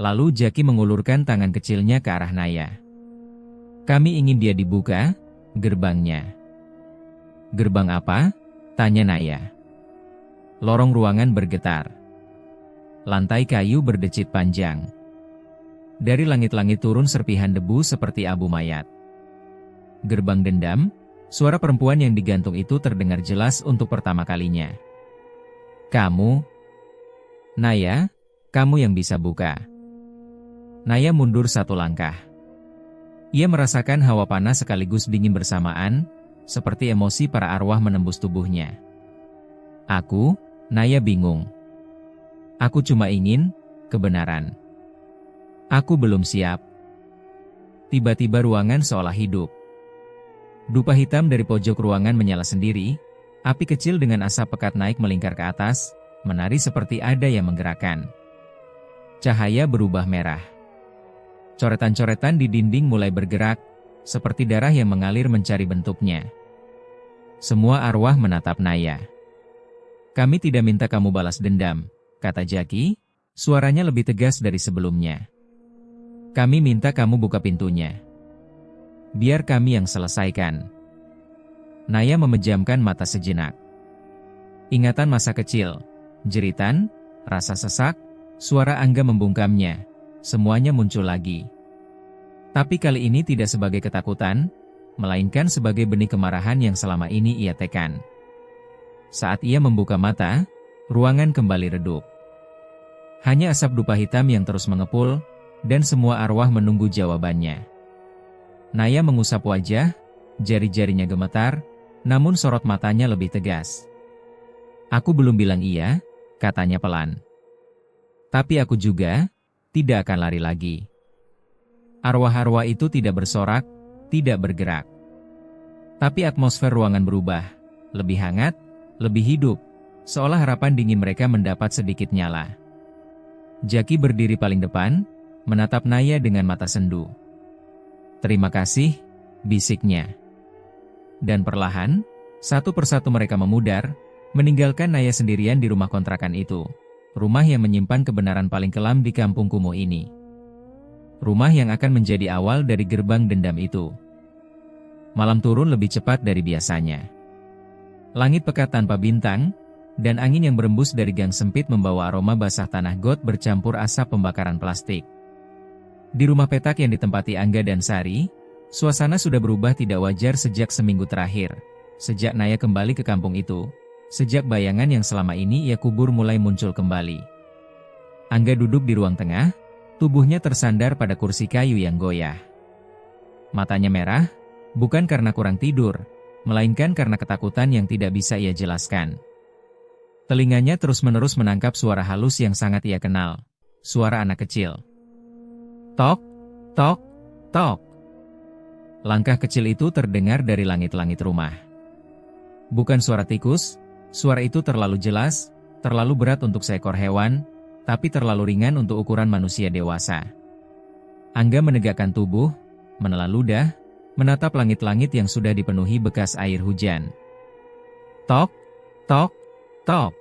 Lalu Jaki mengulurkan tangan kecilnya ke arah Naya. Kami ingin dia dibuka, gerbangnya. Gerbang apa? Tanya Naya. Lorong ruangan bergetar. Lantai kayu berdecit panjang. Dari langit-langit turun serpihan debu seperti abu mayat. Gerbang dendam, suara perempuan yang digantung itu terdengar jelas untuk pertama kalinya. Kamu? Naya, kamu yang bisa buka. Naya mundur satu langkah. Ia merasakan hawa panas sekaligus dingin bersamaan, seperti emosi para arwah menembus tubuhnya. Aku, Naya bingung. Aku cuma ingin kebenaran. Aku belum siap. Tiba-tiba ruangan seolah hidup. Dupa hitam dari pojok ruangan menyala sendiri, api kecil dengan asap pekat naik melingkar ke atas, menari seperti ada yang menggerakkan. Cahaya berubah merah. Coretan-coretan di dinding mulai bergerak, seperti darah yang mengalir mencari bentuknya. Semua arwah menatap Naya. Kami tidak minta kamu balas dendam, kata Jaki, suaranya lebih tegas dari sebelumnya. Kami minta kamu buka pintunya. Biar kami yang selesaikan. Naya memejamkan mata sejenak. Ingatan masa kecil, jeritan, rasa sesak, suara Angga membungkamnya, semuanya muncul lagi. Tapi kali ini tidak sebagai ketakutan, melainkan sebagai benih kemarahan yang selama ini ia tekan. Saat ia membuka mata, ruangan kembali redup. Hanya asap dupa hitam yang terus mengepul, dan semua arwah menunggu jawabannya. Naya mengusap wajah, jari-jarinya gemetar, namun sorot matanya lebih tegas. "Aku belum bilang iya," katanya pelan. "Tapi aku juga tidak akan lari lagi." Arwah-arwah itu tidak bersorak, tidak bergerak. Tapi atmosfer ruangan berubah, lebih hangat, lebih hidup, seolah harapan dingin mereka mendapat sedikit nyala. Jaki berdiri paling depan, menatap Naya dengan mata sendu. "Terima kasih," bisiknya. Dan perlahan, satu persatu mereka memudar, meninggalkan Naya sendirian di rumah kontrakan itu. Rumah yang menyimpan kebenaran paling kelam di kampung kumuh ini. Rumah yang akan menjadi awal dari gerbang dendam itu. Malam turun lebih cepat dari biasanya. Langit pekat tanpa bintang, dan angin yang berembus dari gang sempit membawa aroma basah tanah got bercampur asap pembakaran plastik. Di rumah petak yang ditempati Angga dan Sari, suasana sudah berubah tidak wajar sejak seminggu terakhir. Sejak Naya kembali ke kampung itu, sejak bayangan yang selama ini ia kubur mulai muncul kembali. Angga duduk di ruang tengah, tubuhnya tersandar pada kursi kayu yang goyah. Matanya merah, bukan karena kurang tidur, melainkan karena ketakutan yang tidak bisa ia jelaskan. Telinganya terus-menerus menangkap suara halus yang sangat ia kenal, suara anak kecil. Tok, tok, tok. Langkah kecil itu terdengar dari langit-langit rumah. Bukan suara tikus, suara itu terlalu jelas, terlalu berat untuk seekor hewan, tapi terlalu ringan untuk ukuran manusia dewasa. Angga menegakkan tubuh, menelan ludah, menatap langit-langit yang sudah dipenuhi bekas air hujan. Tok, tok, tok.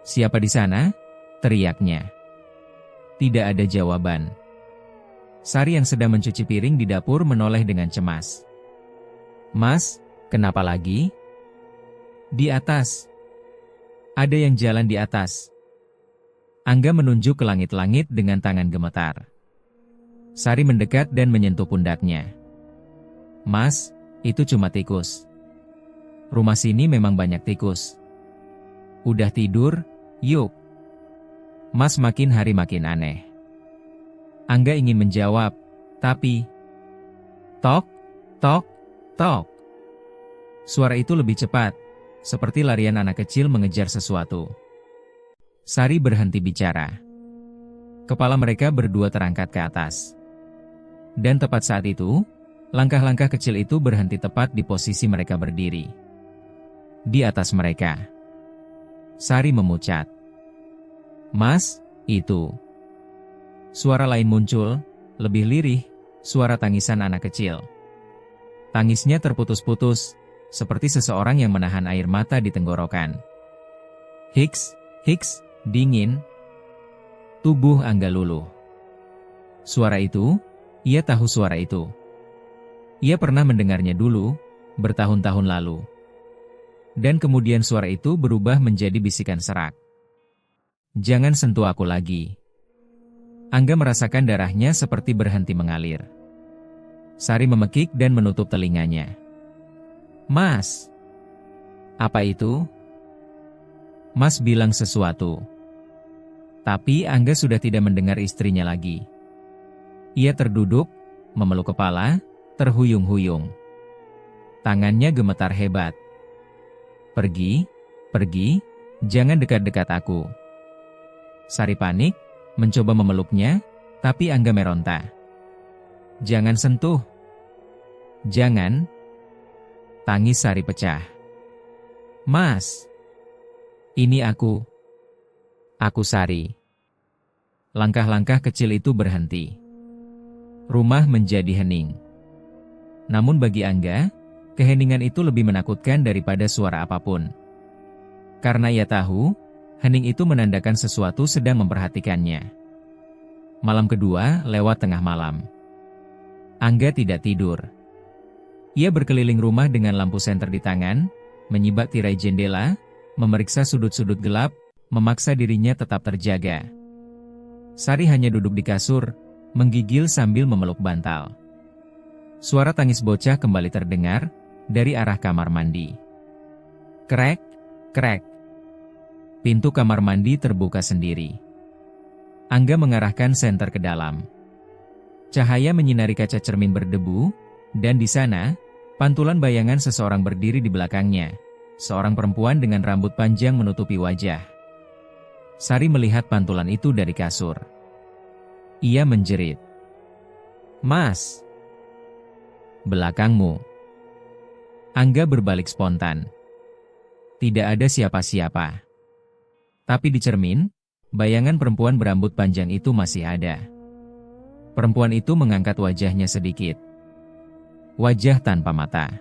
"Siapa di sana?" teriaknya. Tidak ada jawaban. Sari yang sedang mencuci piring di dapur menoleh dengan cemas. "Mas, kenapa lagi?" "Di atas. Ada yang jalan di atas." Angga menunjuk ke langit-langit dengan tangan gemetar. Sari mendekat dan menyentuh pundaknya. "Mas, itu cuma tikus. Rumah sini memang banyak tikus. Udah tidur, yuk." Mas makin hari makin aneh. Angga ingin menjawab, tapi... Tok, tok, tok. Suara itu lebih cepat, seperti larian anak kecil mengejar sesuatu. Sari berhenti bicara. Kepala mereka berdua terangkat ke atas. Dan tepat saat itu, langkah-langkah kecil itu berhenti tepat di posisi mereka berdiri. Di atas mereka. Sari memucat. "Mas, itu." Suara lain muncul, lebih lirih, suara tangisan anak kecil. Tangisnya terputus-putus, seperti seseorang yang menahan air mata di tenggorokan. Hiks, hiks. Dingin. Tubuh Angga luluh. Suara itu, ia tahu suara itu. Ia pernah mendengarnya dulu, bertahun-tahun lalu. Dan kemudian suara itu berubah menjadi bisikan serak. "Jangan sentuh aku lagi." Angga merasakan darahnya seperti berhenti mengalir. Sari memekik dan menutup telinganya. "Mas." "Apa itu?" Mas bilang sesuatu. Tapi Angga sudah tidak mendengar istrinya lagi. Ia terduduk, memeluk kepala, terhuyung-huyung. Tangannya gemetar hebat. "Pergi, pergi, jangan dekat-dekat aku." Sari panik, mencoba memeluknya, tapi Angga meronta. "Jangan sentuh. Jangan." Tangis Sari pecah. "Mas. Ini aku. Aku Sari." Langkah-langkah kecil itu berhenti. Rumah menjadi hening. Namun bagi Angga, keheningan itu lebih menakutkan daripada suara apapun. Karena ia tahu, hening itu menandakan sesuatu sedang memperhatikannya. Malam kedua lewat tengah malam. Angga tidak tidur. Ia berkeliling rumah dengan lampu senter di tangan, menyibak tirai jendela, memeriksa sudut-sudut gelap, memaksa dirinya tetap terjaga. Sari hanya duduk di kasur, menggigil sambil memeluk bantal. Suara tangis bocah kembali terdengar dari arah kamar mandi. Krek, krek. Pintu kamar mandi terbuka sendiri. Angga mengarahkan senter ke dalam. Cahaya menyinari kaca cermin berdebu, dan di sana, pantulan bayangan seseorang berdiri di belakangnya. Seorang perempuan dengan rambut panjang menutupi wajah. Sari melihat pantulan itu dari kasur. Ia menjerit. "Mas! Belakangmu." Angga berbalik spontan. Tidak ada siapa-siapa. Tapi di cermin, bayangan perempuan berambut panjang itu masih ada. Perempuan itu mengangkat wajahnya sedikit. Wajah tanpa mata.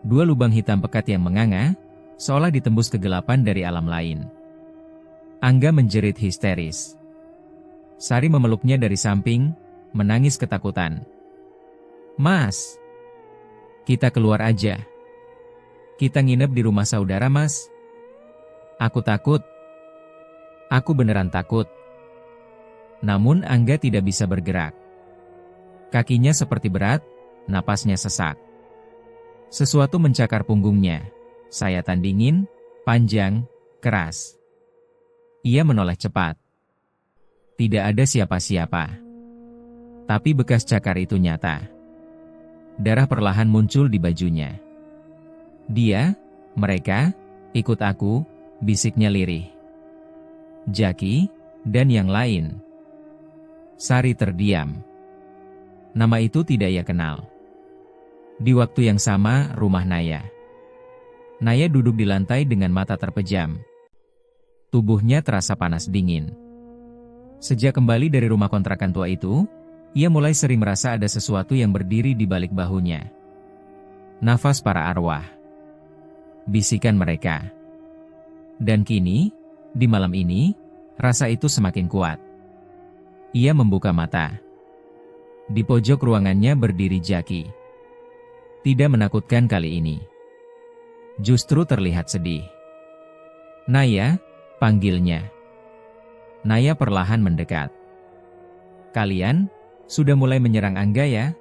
Dua lubang hitam pekat yang menganga, seolah ditembus kegelapan dari alam lain. Angga menjerit histeris. Sari memeluknya dari samping, menangis ketakutan. "Mas! Kita keluar aja. Kita nginep di rumah saudara, Mas. Aku takut. Aku beneran takut." Namun Angga tidak bisa bergerak. Kakinya seperti berat, napasnya sesak. Sesuatu mencakar punggungnya. Sayatan dingin, panjang, keras. Ia menoleh cepat. Tidak ada siapa-siapa. Tapi bekas cakar itu nyata. Darah perlahan muncul di bajunya. "Dia, mereka, ikut aku," bisiknya lirih. "Jaki, dan yang lain." Sari terdiam. Nama itu tidak ia kenal. Di waktu yang sama, rumah Naya. Naya duduk di lantai dengan mata terpejam. Tubuhnya terasa panas dingin. Sejak kembali dari rumah kontrakan tua itu, ia mulai sering merasa ada sesuatu yang berdiri di balik bahunya. Nafas para arwah. Bisikan mereka. Dan kini, di malam ini, rasa itu semakin kuat. Ia membuka mata. Di pojok ruangannya berdiri Jaki. Tidak menakutkan kali ini. Justru terlihat sedih. "Naya," panggilnya. Naya perlahan mendekat. "Kalian sudah mulai menyerang Angga ya?"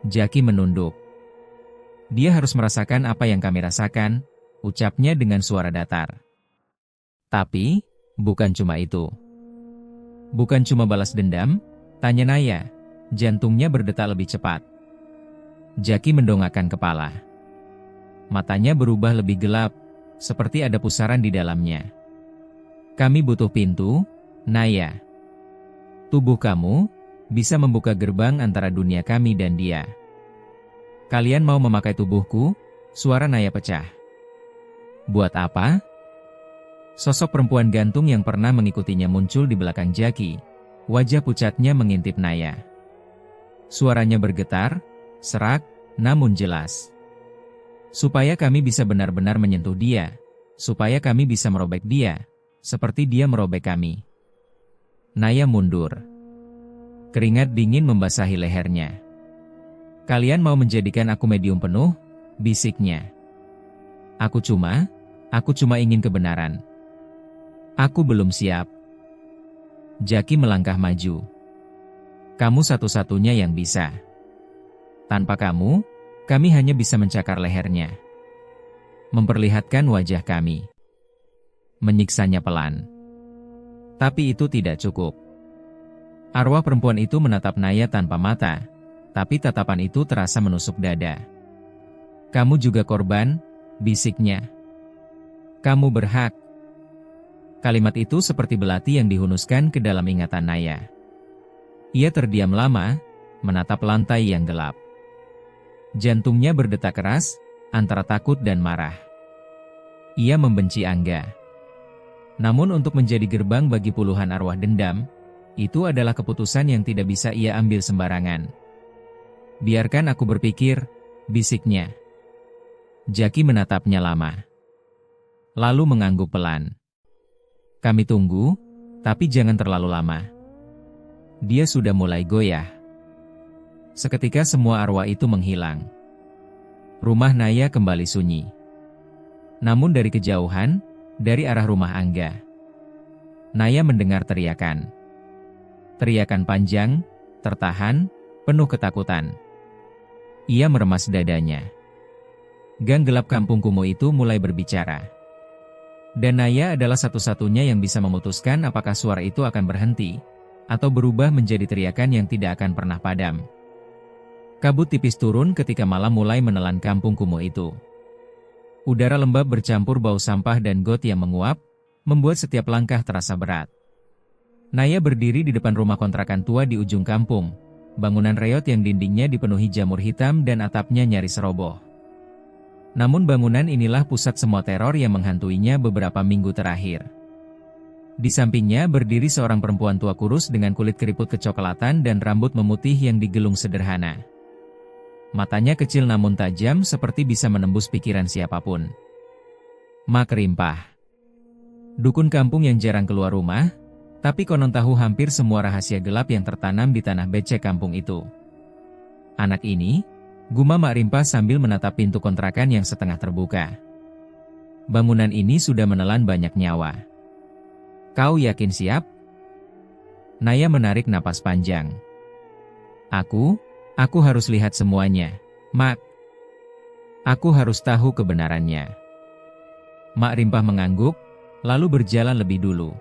Jaki menunduk. "Dia harus merasakan apa yang kami rasakan," ucapnya dengan suara datar. "Tapi, bukan cuma itu." "Bukan cuma balas dendam?" tanya Naya. Jantungnya berdetak lebih cepat. Jaki mendongakkan kepala. Matanya berubah lebih gelap, seperti ada pusaran di dalamnya. "Kami butuh pintu, Naya. Tubuh kamu bisa membuka gerbang antara dunia kami dan dia." "Kalian mau memakai tubuhku?" Suara Naya pecah. "Buat apa?" Sosok perempuan gantung yang pernah mengikutinya muncul di belakang Jaki. Wajah pucatnya mengintip Naya. Suaranya bergetar, serak, namun jelas. "Supaya kami bisa benar-benar menyentuh dia. Supaya kami bisa merobek dia. Seperti dia merobek kami." Naya mundur. Keringat dingin membasahi lehernya. "Kalian mau menjadikan aku medium penuh?" bisiknya. Aku cuma ingin kebenaran. Aku belum siap." Jaki melangkah maju. "Kamu satu-satunya yang bisa. Tanpa kamu, kami hanya bisa mencakar lehernya. Memperlihatkan wajah kami. Menyiksanya pelan. Tapi itu tidak cukup." Arwah perempuan itu menatap Naya tanpa mata, tapi tatapan itu terasa menusuk dada. "Kamu juga korban," bisiknya. "Kamu berhak." Kalimat itu seperti belati yang dihunuskan ke dalam ingatan Naya. Ia terdiam lama, menatap lantai yang gelap. Jantungnya berdetak keras, antara takut dan marah. Ia membenci Angga. Namun untuk menjadi gerbang bagi puluhan arwah dendam, itu adalah keputusan yang tidak bisa ia ambil sembarangan. "Biarkan aku berpikir," bisiknya. Jaki menatapnya lama. Lalu mengangguk pelan. "Kami tunggu, tapi jangan terlalu lama." Dia sudah mulai goyah. Seketika semua arwah itu menghilang. Rumah Naya kembali sunyi. Namun dari kejauhan, dari arah rumah Angga, Naya mendengar teriakan. Teriakan panjang, tertahan, penuh ketakutan. Ia meremas dadanya. Gang gelap kampung kumuh itu mulai berbicara. Dan Naya adalah satu-satunya yang bisa memutuskan apakah suara itu akan berhenti, atau berubah menjadi teriakan yang tidak akan pernah padam. Kabut tipis turun ketika malam mulai menelan kampung kumuh itu. Udara lembab bercampur bau sampah dan got yang menguap, membuat setiap langkah terasa berat. Naya berdiri di depan rumah kontrakan tua di ujung kampung, bangunan reot yang dindingnya dipenuhi jamur hitam dan atapnya nyaris roboh. Namun bangunan inilah pusat semua teror yang menghantuinya beberapa minggu terakhir. Di sampingnya berdiri seorang perempuan tua kurus dengan kulit keriput kecoklatan dan rambut memutih yang digelung sederhana. Matanya kecil namun tajam seperti bisa menembus pikiran siapapun. Mak Rimpah. Dukun kampung yang jarang keluar rumah, tapi konon tahu hampir semua rahasia gelap yang tertanam di tanah becek kampung itu. Anak ini, gumam Mak Rimpah sambil menatap pintu kontrakan yang setengah terbuka. Bangunan ini sudah menelan banyak nyawa. Kau yakin siap? Naya menarik napas panjang. Aku harus lihat semuanya, Mak. Aku harus tahu kebenarannya. Mak Rimpah mengangguk, lalu berjalan lebih dulu.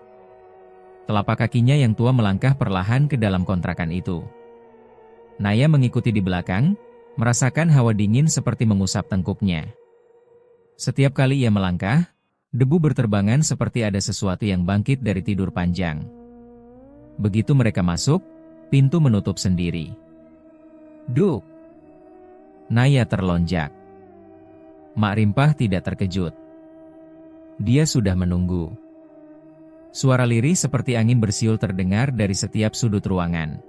Telapak kakinya yang tua melangkah perlahan ke dalam kontrakan itu. Naya mengikuti di belakang, merasakan hawa dingin seperti mengusap tengkuknya. Setiap kali ia melangkah, debu berterbangan seperti ada sesuatu yang bangkit dari tidur panjang. Begitu mereka masuk, pintu menutup sendiri. Duk! Naya terlonjak. Mak Rimpah tidak terkejut. Dia sudah menunggu. Suara lirih seperti angin bersiul terdengar dari setiap sudut ruangan.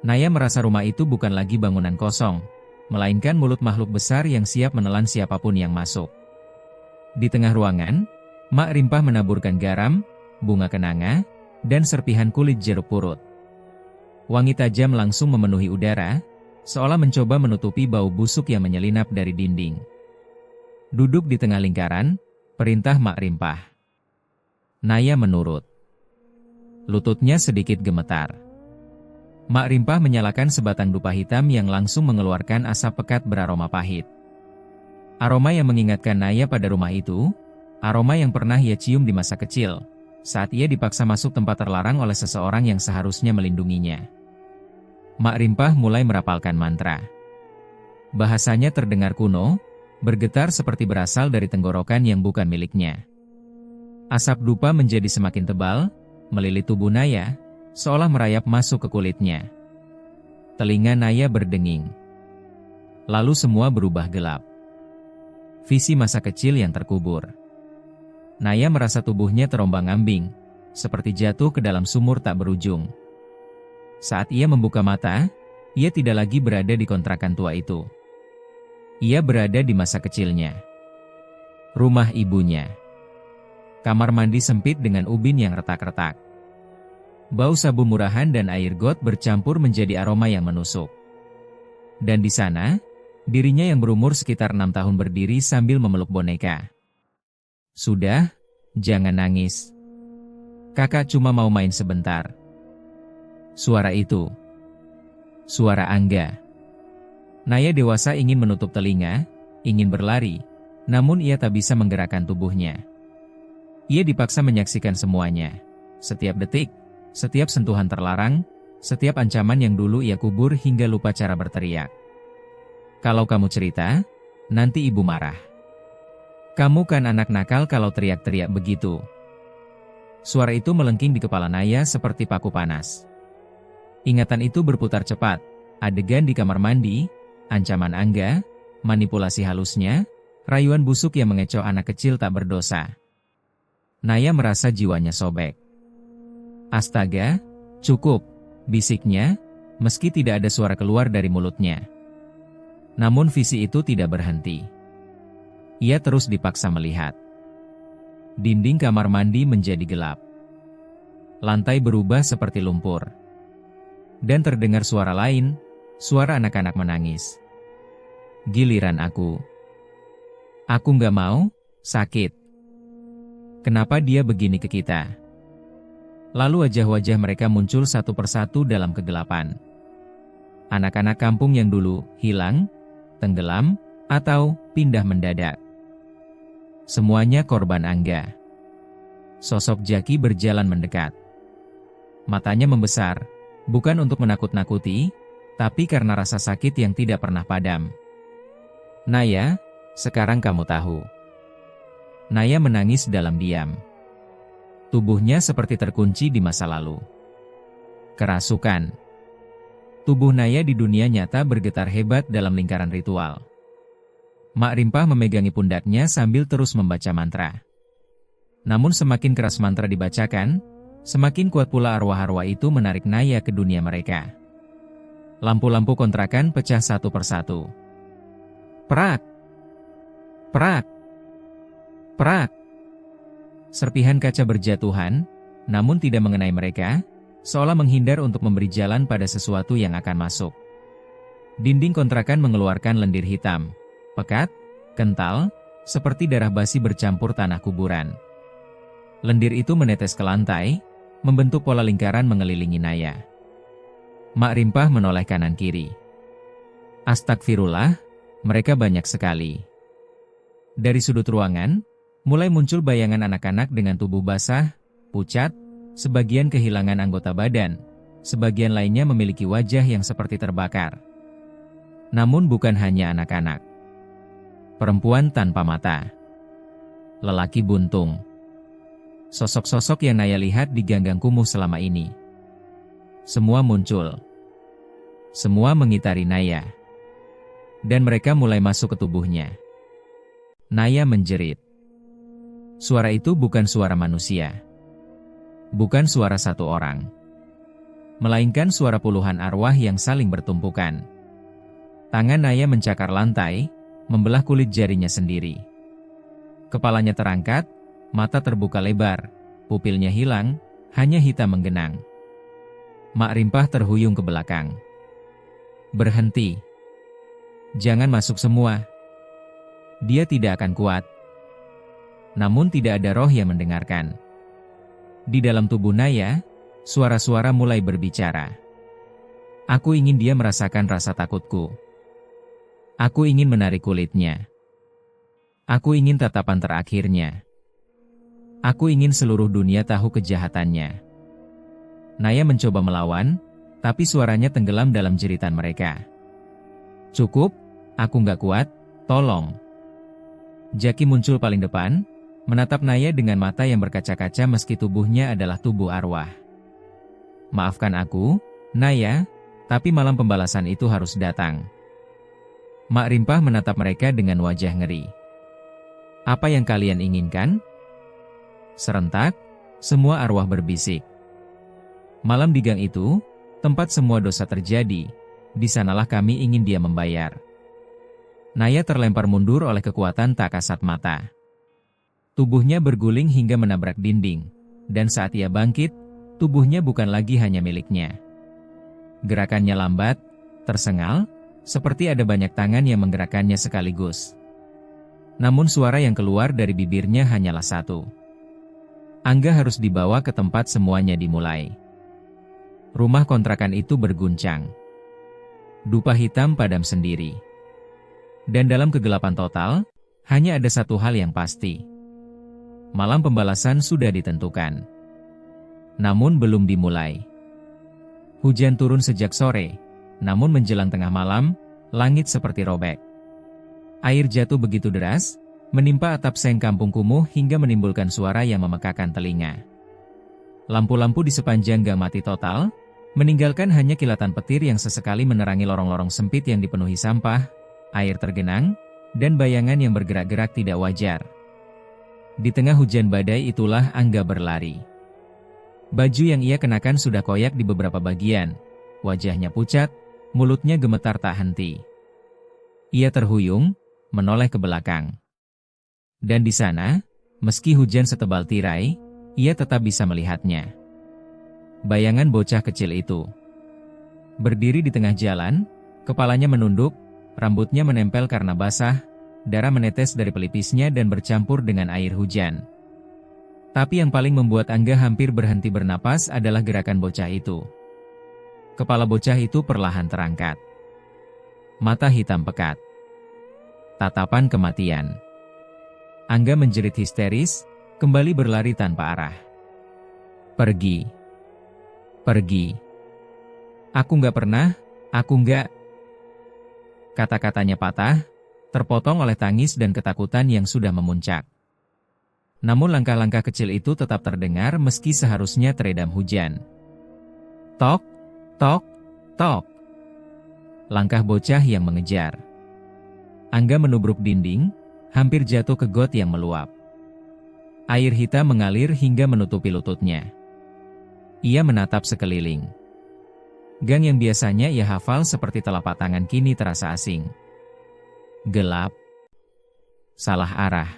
Naya merasa rumah itu bukan lagi bangunan kosong, melainkan mulut makhluk besar yang siap menelan siapapun yang masuk. Di tengah ruangan, Mak Rimpah menaburkan garam, bunga kenanga, dan serpihan kulit jeruk purut. Wangi tajam langsung memenuhi udara, seolah mencoba menutupi bau busuk yang menyelinap dari dinding. Duduk di tengah lingkaran, perintah Mak Rimpah. Naya menurut. Lututnya sedikit gemetar. Mak Rimpah menyalakan sebatang dupa hitam yang langsung mengeluarkan asap pekat beraroma pahit. Aroma yang mengingatkan Naya pada rumah itu, aroma yang pernah ia cium di masa kecil, saat ia dipaksa masuk tempat terlarang oleh seseorang yang seharusnya melindunginya. Mak Rimpah mulai merapalkan mantra. Bahasanya terdengar kuno, bergetar seperti berasal dari tenggorokan yang bukan miliknya. Asap dupa menjadi semakin tebal, melilit tubuh Naya, seolah merayap masuk ke kulitnya. Telinga Naya berdenging. Lalu semua berubah gelap. Visi masa kecil yang terkubur. Naya merasa tubuhnya terombang-ambing, seperti jatuh ke dalam sumur tak berujung. Saat ia membuka mata, ia tidak lagi berada di kontrakan tua itu. Ia berada di masa kecilnya. Rumah ibunya. Kamar mandi sempit dengan ubin yang retak-retak. Bau sabun murahan dan air got bercampur menjadi aroma yang menusuk. Dan di sana, dirinya yang berumur sekitar 6 tahun berdiri sambil memeluk boneka. Sudah, jangan nangis. Kakak cuma mau main sebentar. Suara itu. Suara Angga. Naya dewasa ingin menutup telinga, ingin berlari, namun ia tak bisa menggerakkan tubuhnya. Ia dipaksa menyaksikan semuanya. Setiap detik, setiap sentuhan terlarang, setiap ancaman yang dulu ia kubur hingga lupa cara berteriak. Kalau kamu cerita, nanti ibu marah. Kamu kan anak nakal kalau teriak-teriak begitu. Suara itu melengking di kepala Naya seperti paku panas. Ingatan itu berputar cepat, adegan di kamar mandi, ancaman Angga, manipulasi halusnya, rayuan busuk yang mengecoh anak kecil tak berdosa. Naya merasa jiwanya sobek. Astaga, cukup, bisiknya, meski tidak ada suara keluar dari mulutnya. Namun visi itu tidak berhenti. Ia terus dipaksa melihat. Dinding kamar mandi menjadi gelap. Lantai berubah seperti lumpur. Dan terdengar suara lain, suara anak-anak menangis. Giliran aku. Aku nggak mau, sakit. Kenapa dia begini ke kita? Lalu wajah-wajah mereka muncul satu persatu dalam kegelapan. Anak-anak kampung yang dulu hilang, tenggelam, atau pindah mendadak. Semuanya korban Angga. Sosok Jaki berjalan mendekat. Matanya membesar, bukan untuk menakut-nakuti, tapi karena rasa sakit yang tidak pernah padam. Naya, sekarang kamu tahu. Naya menangis dalam diam. Tubuhnya seperti terkunci di masa lalu. Kerasukan. Tubuh Naya di dunia nyata bergetar hebat dalam lingkaran ritual. Mak Rimpah memegangi pundaknya sambil terus membaca mantra. Namun semakin keras mantra dibacakan, semakin kuat pula arwah-arwah itu menarik Naya ke dunia mereka. Lampu-lampu kontrakan pecah satu persatu. Prak! Prak! Prak! Serpihan kaca berjatuhan, namun tidak mengenai mereka, seolah menghindar untuk memberi jalan pada sesuatu yang akan masuk. Dinding kontrakan mengeluarkan lendir hitam, pekat, kental, seperti darah basi bercampur tanah kuburan. Lendir itu menetes ke lantai, membentuk pola lingkaran mengelilingi Naya. Mak Rimpah menoleh kanan kiri. Astagfirullah, mereka banyak sekali. Dari sudut ruangan, mulai muncul bayangan anak-anak dengan tubuh basah, pucat, sebagian kehilangan anggota badan, sebagian lainnya memiliki wajah yang seperti terbakar. Namun bukan hanya anak-anak. Perempuan tanpa mata. Lelaki buntung. Sosok-sosok yang Naya lihat di ganggang kumuh selama ini. Semua muncul. Semua mengitari Naya. Dan mereka mulai masuk ke tubuhnya. Naya menjerit. Suara itu bukan suara manusia. Bukan suara satu orang. Melainkan suara puluhan arwah yang saling bertumpukan. Tangan Naya mencakar lantai, membelah kulit jarinya sendiri. Kepalanya terangkat, mata terbuka lebar, pupilnya hilang, hanya hitam menggenang. Mak Rimpah terhuyung ke belakang. Berhenti. Jangan masuk semua. Dia tidak akan kuat. Namun tidak ada roh yang mendengarkan. Di dalam tubuh Naya, suara-suara mulai berbicara. Aku ingin dia merasakan rasa takutku. Aku ingin menarik kulitnya. Aku ingin tatapan terakhirnya. Aku ingin seluruh dunia tahu kejahatannya. Naya mencoba melawan, tapi suaranya tenggelam dalam jeritan mereka. Cukup, aku nggak kuat, tolong. Jaki muncul paling depan, menatap Naya dengan mata yang berkaca-kaca meski tubuhnya adalah tubuh arwah. Maafkan aku, Naya, tapi malam pembalasan itu harus datang. Mak Rimpah menatap mereka dengan wajah ngeri. Apa yang kalian inginkan? Serentak, semua arwah berbisik. Malam di gang itu, tempat semua dosa terjadi, di sanalah kami ingin dia membayar. Naya terlempar mundur oleh kekuatan tak kasat mata. Tubuhnya berguling hingga menabrak dinding, dan saat ia bangkit, tubuhnya bukan lagi hanya miliknya. Gerakannya lambat, tersengal, seperti ada banyak tangan yang menggerakkannya sekaligus. Namun suara yang keluar dari bibirnya hanyalah satu. Angga harus dibawa ke tempat semuanya dimulai. Rumah kontrakan itu berguncang. Dupa hitam padam sendiri. Dan dalam kegelapan total, hanya ada satu hal yang pasti. Malam pembalasan sudah ditentukan. Namun belum dimulai. Hujan turun sejak sore, namun menjelang tengah malam, langit seperti robek. Air jatuh begitu deras, menimpa atap seng kampung kumuh hingga menimbulkan suara yang memekakan telinga. Lampu-lampu di sepanjang gang mati total, meninggalkan hanya kilatan petir yang sesekali menerangi lorong-lorong sempit yang dipenuhi sampah, air tergenang, dan bayangan yang bergerak-gerak tidak wajar. Di tengah hujan badai itulah Angga berlari. Baju yang ia kenakan sudah koyak di beberapa bagian, wajahnya pucat, mulutnya gemetar tak henti. Ia terhuyung, menoleh ke belakang. Dan di sana, meski hujan setebal tirai, ia tetap bisa melihatnya. Bayangan bocah kecil itu. Berdiri di tengah jalan, kepalanya menunduk, rambutnya menempel karena basah, darah menetes dari pelipisnya dan bercampur dengan air hujan. Tapi yang paling membuat Angga hampir berhenti bernapas adalah gerakan bocah itu. Kepala bocah itu perlahan terangkat. Mata hitam pekat. Tatapan kematian. Angga menjerit histeris, kembali berlari tanpa arah. Pergi. Pergi. Aku nggak pernah, aku nggak. Kata-katanya patah, terpotong oleh tangis dan ketakutan yang sudah memuncak. Namun langkah-langkah kecil itu tetap terdengar meski seharusnya teredam hujan. Tok, tok, tok. Langkah bocah yang mengejar. Angga menubruk dinding, hampir jatuh ke got yang meluap. Air hitam mengalir hingga menutupi lututnya. Ia menatap sekeliling. Gang yang biasanya ia hafal seperti telapak tangan kini terasa asing. Gelap. Salah arah.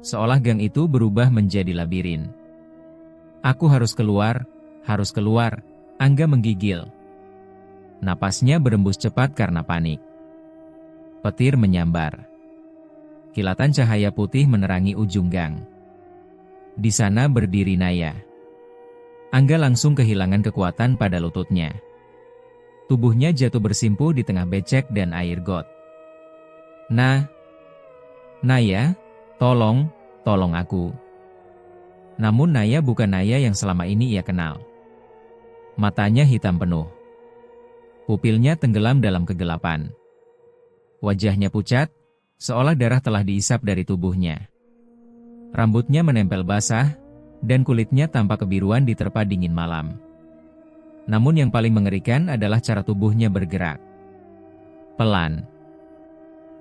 Seolah gang itu berubah menjadi labirin. Aku harus keluar, Angga menggigil. Napasnya berembus cepat karena panik. Petir menyambar. Kilatan cahaya putih menerangi ujung gang. Di sana berdiri Naya. Angga langsung kehilangan kekuatan pada lututnya. Tubuhnya jatuh bersimpuh di tengah becek dan air got. Naya, tolong aku. Namun Naya bukan Naya yang selama ini ia kenal. Matanya hitam penuh. Pupilnya tenggelam dalam kegelapan. Wajahnya pucat, seolah darah telah diisap dari tubuhnya. Rambutnya menempel basah, dan kulitnya tampak kebiruan diterpa dingin malam. Namun yang paling mengerikan adalah cara tubuhnya bergerak. Pelan.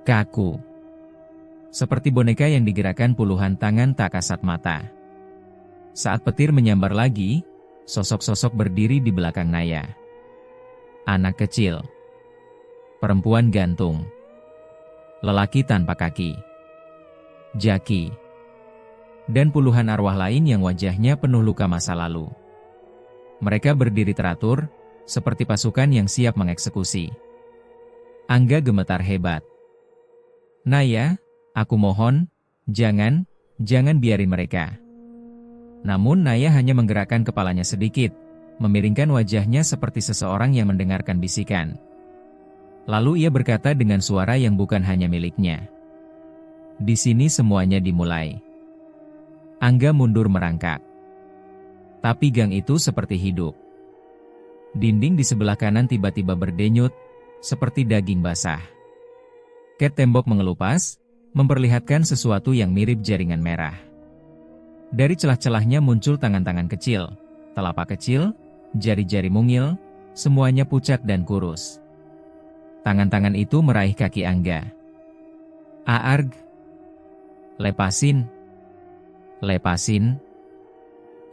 Kaku. Seperti boneka yang digerakkan puluhan tangan tak kasat mata. Saat petir menyambar lagi, sosok-sosok berdiri di belakang Naya. Anak kecil. Perempuan gantung. Lelaki tanpa kaki. Jaki. Dan puluhan arwah lain yang wajahnya penuh luka masa lalu. Mereka berdiri teratur, seperti pasukan yang siap mengeksekusi. Angga gemetar hebat. Naya, aku mohon, jangan biarin mereka. Namun Naya hanya menggerakkan kepalanya sedikit, memiringkan wajahnya seperti seseorang yang mendengarkan bisikan. Lalu ia berkata dengan suara yang bukan hanya miliknya. Di sini semuanya dimulai. Angga mundur merangkak. Tapi gang itu seperti hidup. Dinding di sebelah kanan tiba-tiba berdenyut, seperti daging basah. Ket tembok mengelupas, memperlihatkan sesuatu yang mirip jaringan merah. Dari celah-celahnya muncul tangan-tangan kecil, telapak kecil, jari-jari mungil, semuanya pucat dan kurus. Tangan-tangan itu meraih kaki Angga. Aarg. Lepasin.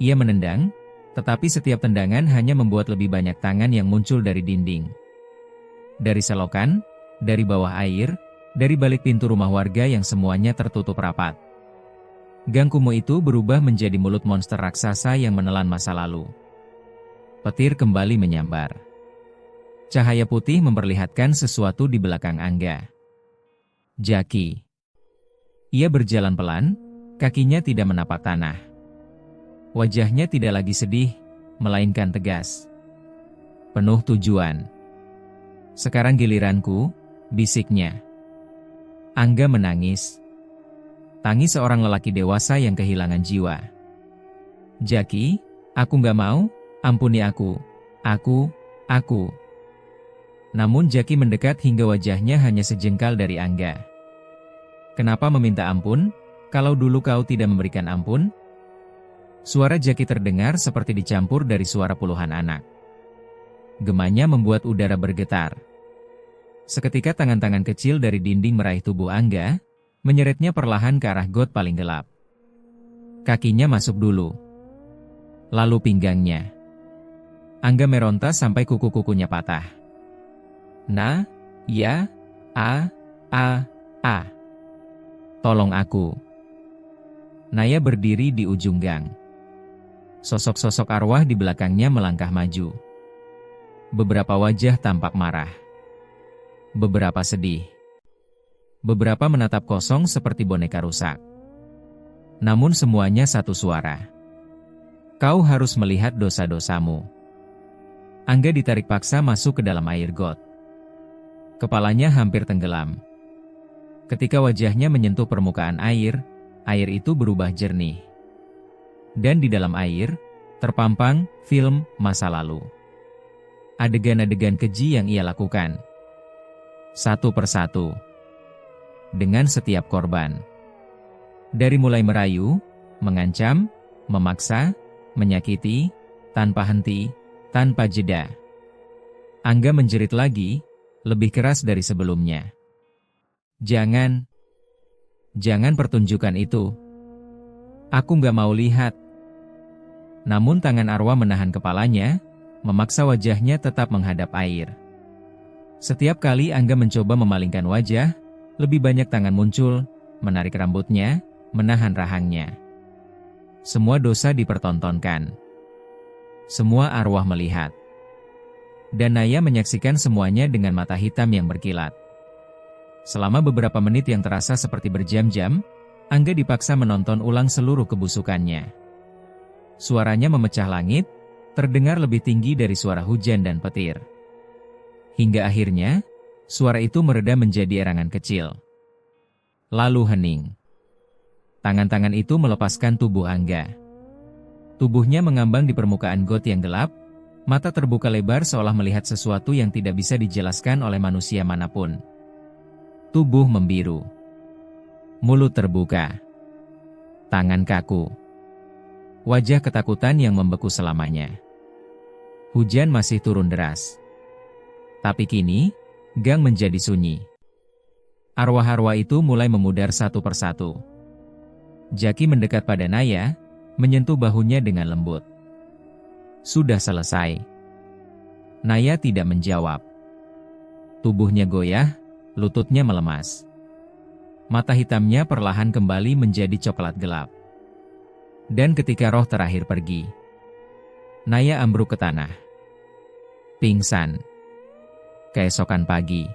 Ia menendang, tetapi setiap tendangan hanya membuat lebih banyak tangan yang muncul dari dinding. Dari selokan, dari bawah air, dari balik pintu rumah warga yang semuanya tertutup rapat. Gang kumuh itu berubah menjadi mulut monster raksasa yang menelan masa lalu. Petir kembali menyambar. Cahaya putih memperlihatkan sesuatu di belakang Angga. Jaki. Ia berjalan pelan, kakinya tidak menapak tanah. Wajahnya tidak lagi sedih, melainkan tegas. Penuh tujuan. Sekarang giliranku, bisiknya. Angga menangis. Tangis seorang lelaki dewasa yang kehilangan jiwa. Jaki, aku nggak mau, ampuni aku. Namun Jaki mendekat hingga wajahnya hanya sejengkal dari Angga. Kenapa meminta ampun, kalau dulu kau tidak memberikan ampun? Suara Jaki terdengar seperti dicampur dari suara puluhan anak. Gemanya membuat udara bergetar. Seketika tangan-tangan kecil dari dinding meraih tubuh Angga, menyeretnya perlahan ke arah got paling gelap. Kakinya masuk dulu. Lalu pinggangnya. Angga meronta sampai kuku-kukunya patah. Tolong aku. Naya berdiri di ujung gang. Sosok-sosok arwah di belakangnya melangkah maju. Beberapa wajah tampak marah. Beberapa sedih. Beberapa menatap kosong seperti boneka rusak. Namun semuanya satu suara. Kau harus melihat dosa-dosamu. Angga ditarik paksa masuk ke dalam air got. Kepalanya hampir tenggelam. Ketika wajahnya menyentuh permukaan air itu berubah jernih. Dan di dalam air, terpampang film masa lalu. Adegan-adegan keji yang ia lakukan. Satu persatu. Dengan setiap korban. Dari mulai merayu, mengancam, memaksa, menyakiti, tanpa henti, tanpa jeda. Angga menjerit lagi, lebih keras dari sebelumnya. Jangan pertunjukan itu. Aku nggak mau lihat. Namun tangan arwah menahan kepalanya, memaksa wajahnya tetap menghadap air. Setiap kali Angga mencoba memalingkan wajah, lebih banyak tangan muncul, menarik rambutnya, menahan rahangnya. Semua dosa dipertontonkan. Semua arwah melihat. Dan Naya menyaksikan semuanya dengan mata hitam yang berkilat. Selama beberapa menit yang terasa seperti berjam-jam, Angga dipaksa menonton ulang seluruh kebusukannya. Suaranya memecah langit, terdengar lebih tinggi dari suara hujan dan petir. Hingga akhirnya, suara itu mereda menjadi erangan kecil. Lalu hening. Tangan-tangan itu melepaskan tubuh Angga. Tubuhnya mengambang di permukaan got yang gelap, mata terbuka lebar seolah melihat sesuatu yang tidak bisa dijelaskan oleh manusia manapun. Tubuh membiru. Mulut terbuka. Tangan kaku. Wajah ketakutan yang membeku selamanya. Hujan masih turun deras. Tapi kini, gang menjadi sunyi. Arwah-arwah itu mulai memudar satu persatu. Jaki mendekat pada Naya, menyentuh bahunya dengan lembut. Sudah selesai. Naya tidak menjawab. Tubuhnya goyah, lututnya melemas. Mata hitamnya perlahan kembali menjadi coklat gelap. Dan ketika roh terakhir pergi, Naya ambruk ke tanah. Pingsan. Keesokan pagi,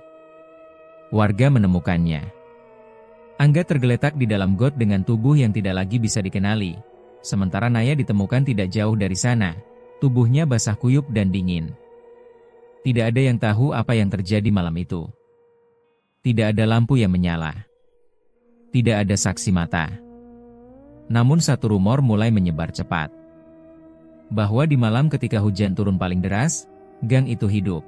warga menemukannya. Angga tergeletak di dalam got dengan tubuh yang tidak lagi bisa dikenali. Sementara Naya ditemukan tidak jauh dari sana. Tubuhnya basah kuyup dan dingin. Tidak ada yang tahu apa yang terjadi malam itu. Tidak ada lampu yang menyala. Tidak ada saksi mata. Namun satu rumor mulai menyebar cepat. Bahwa di malam ketika hujan turun paling deras, gang itu hidup.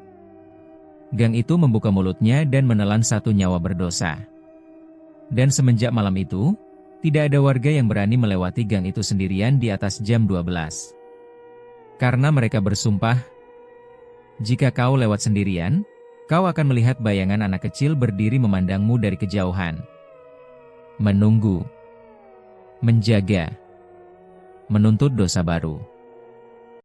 Gang itu membuka mulutnya dan menelan satu nyawa berdosa. Dan semenjak malam itu, tidak ada warga yang berani melewati gang itu sendirian di atas jam 12. Karena mereka bersumpah, jika kau lewat sendirian, kau akan melihat bayangan anak kecil berdiri memandangmu dari kejauhan. Menunggu. Menjaga. Menuntut dosa baru.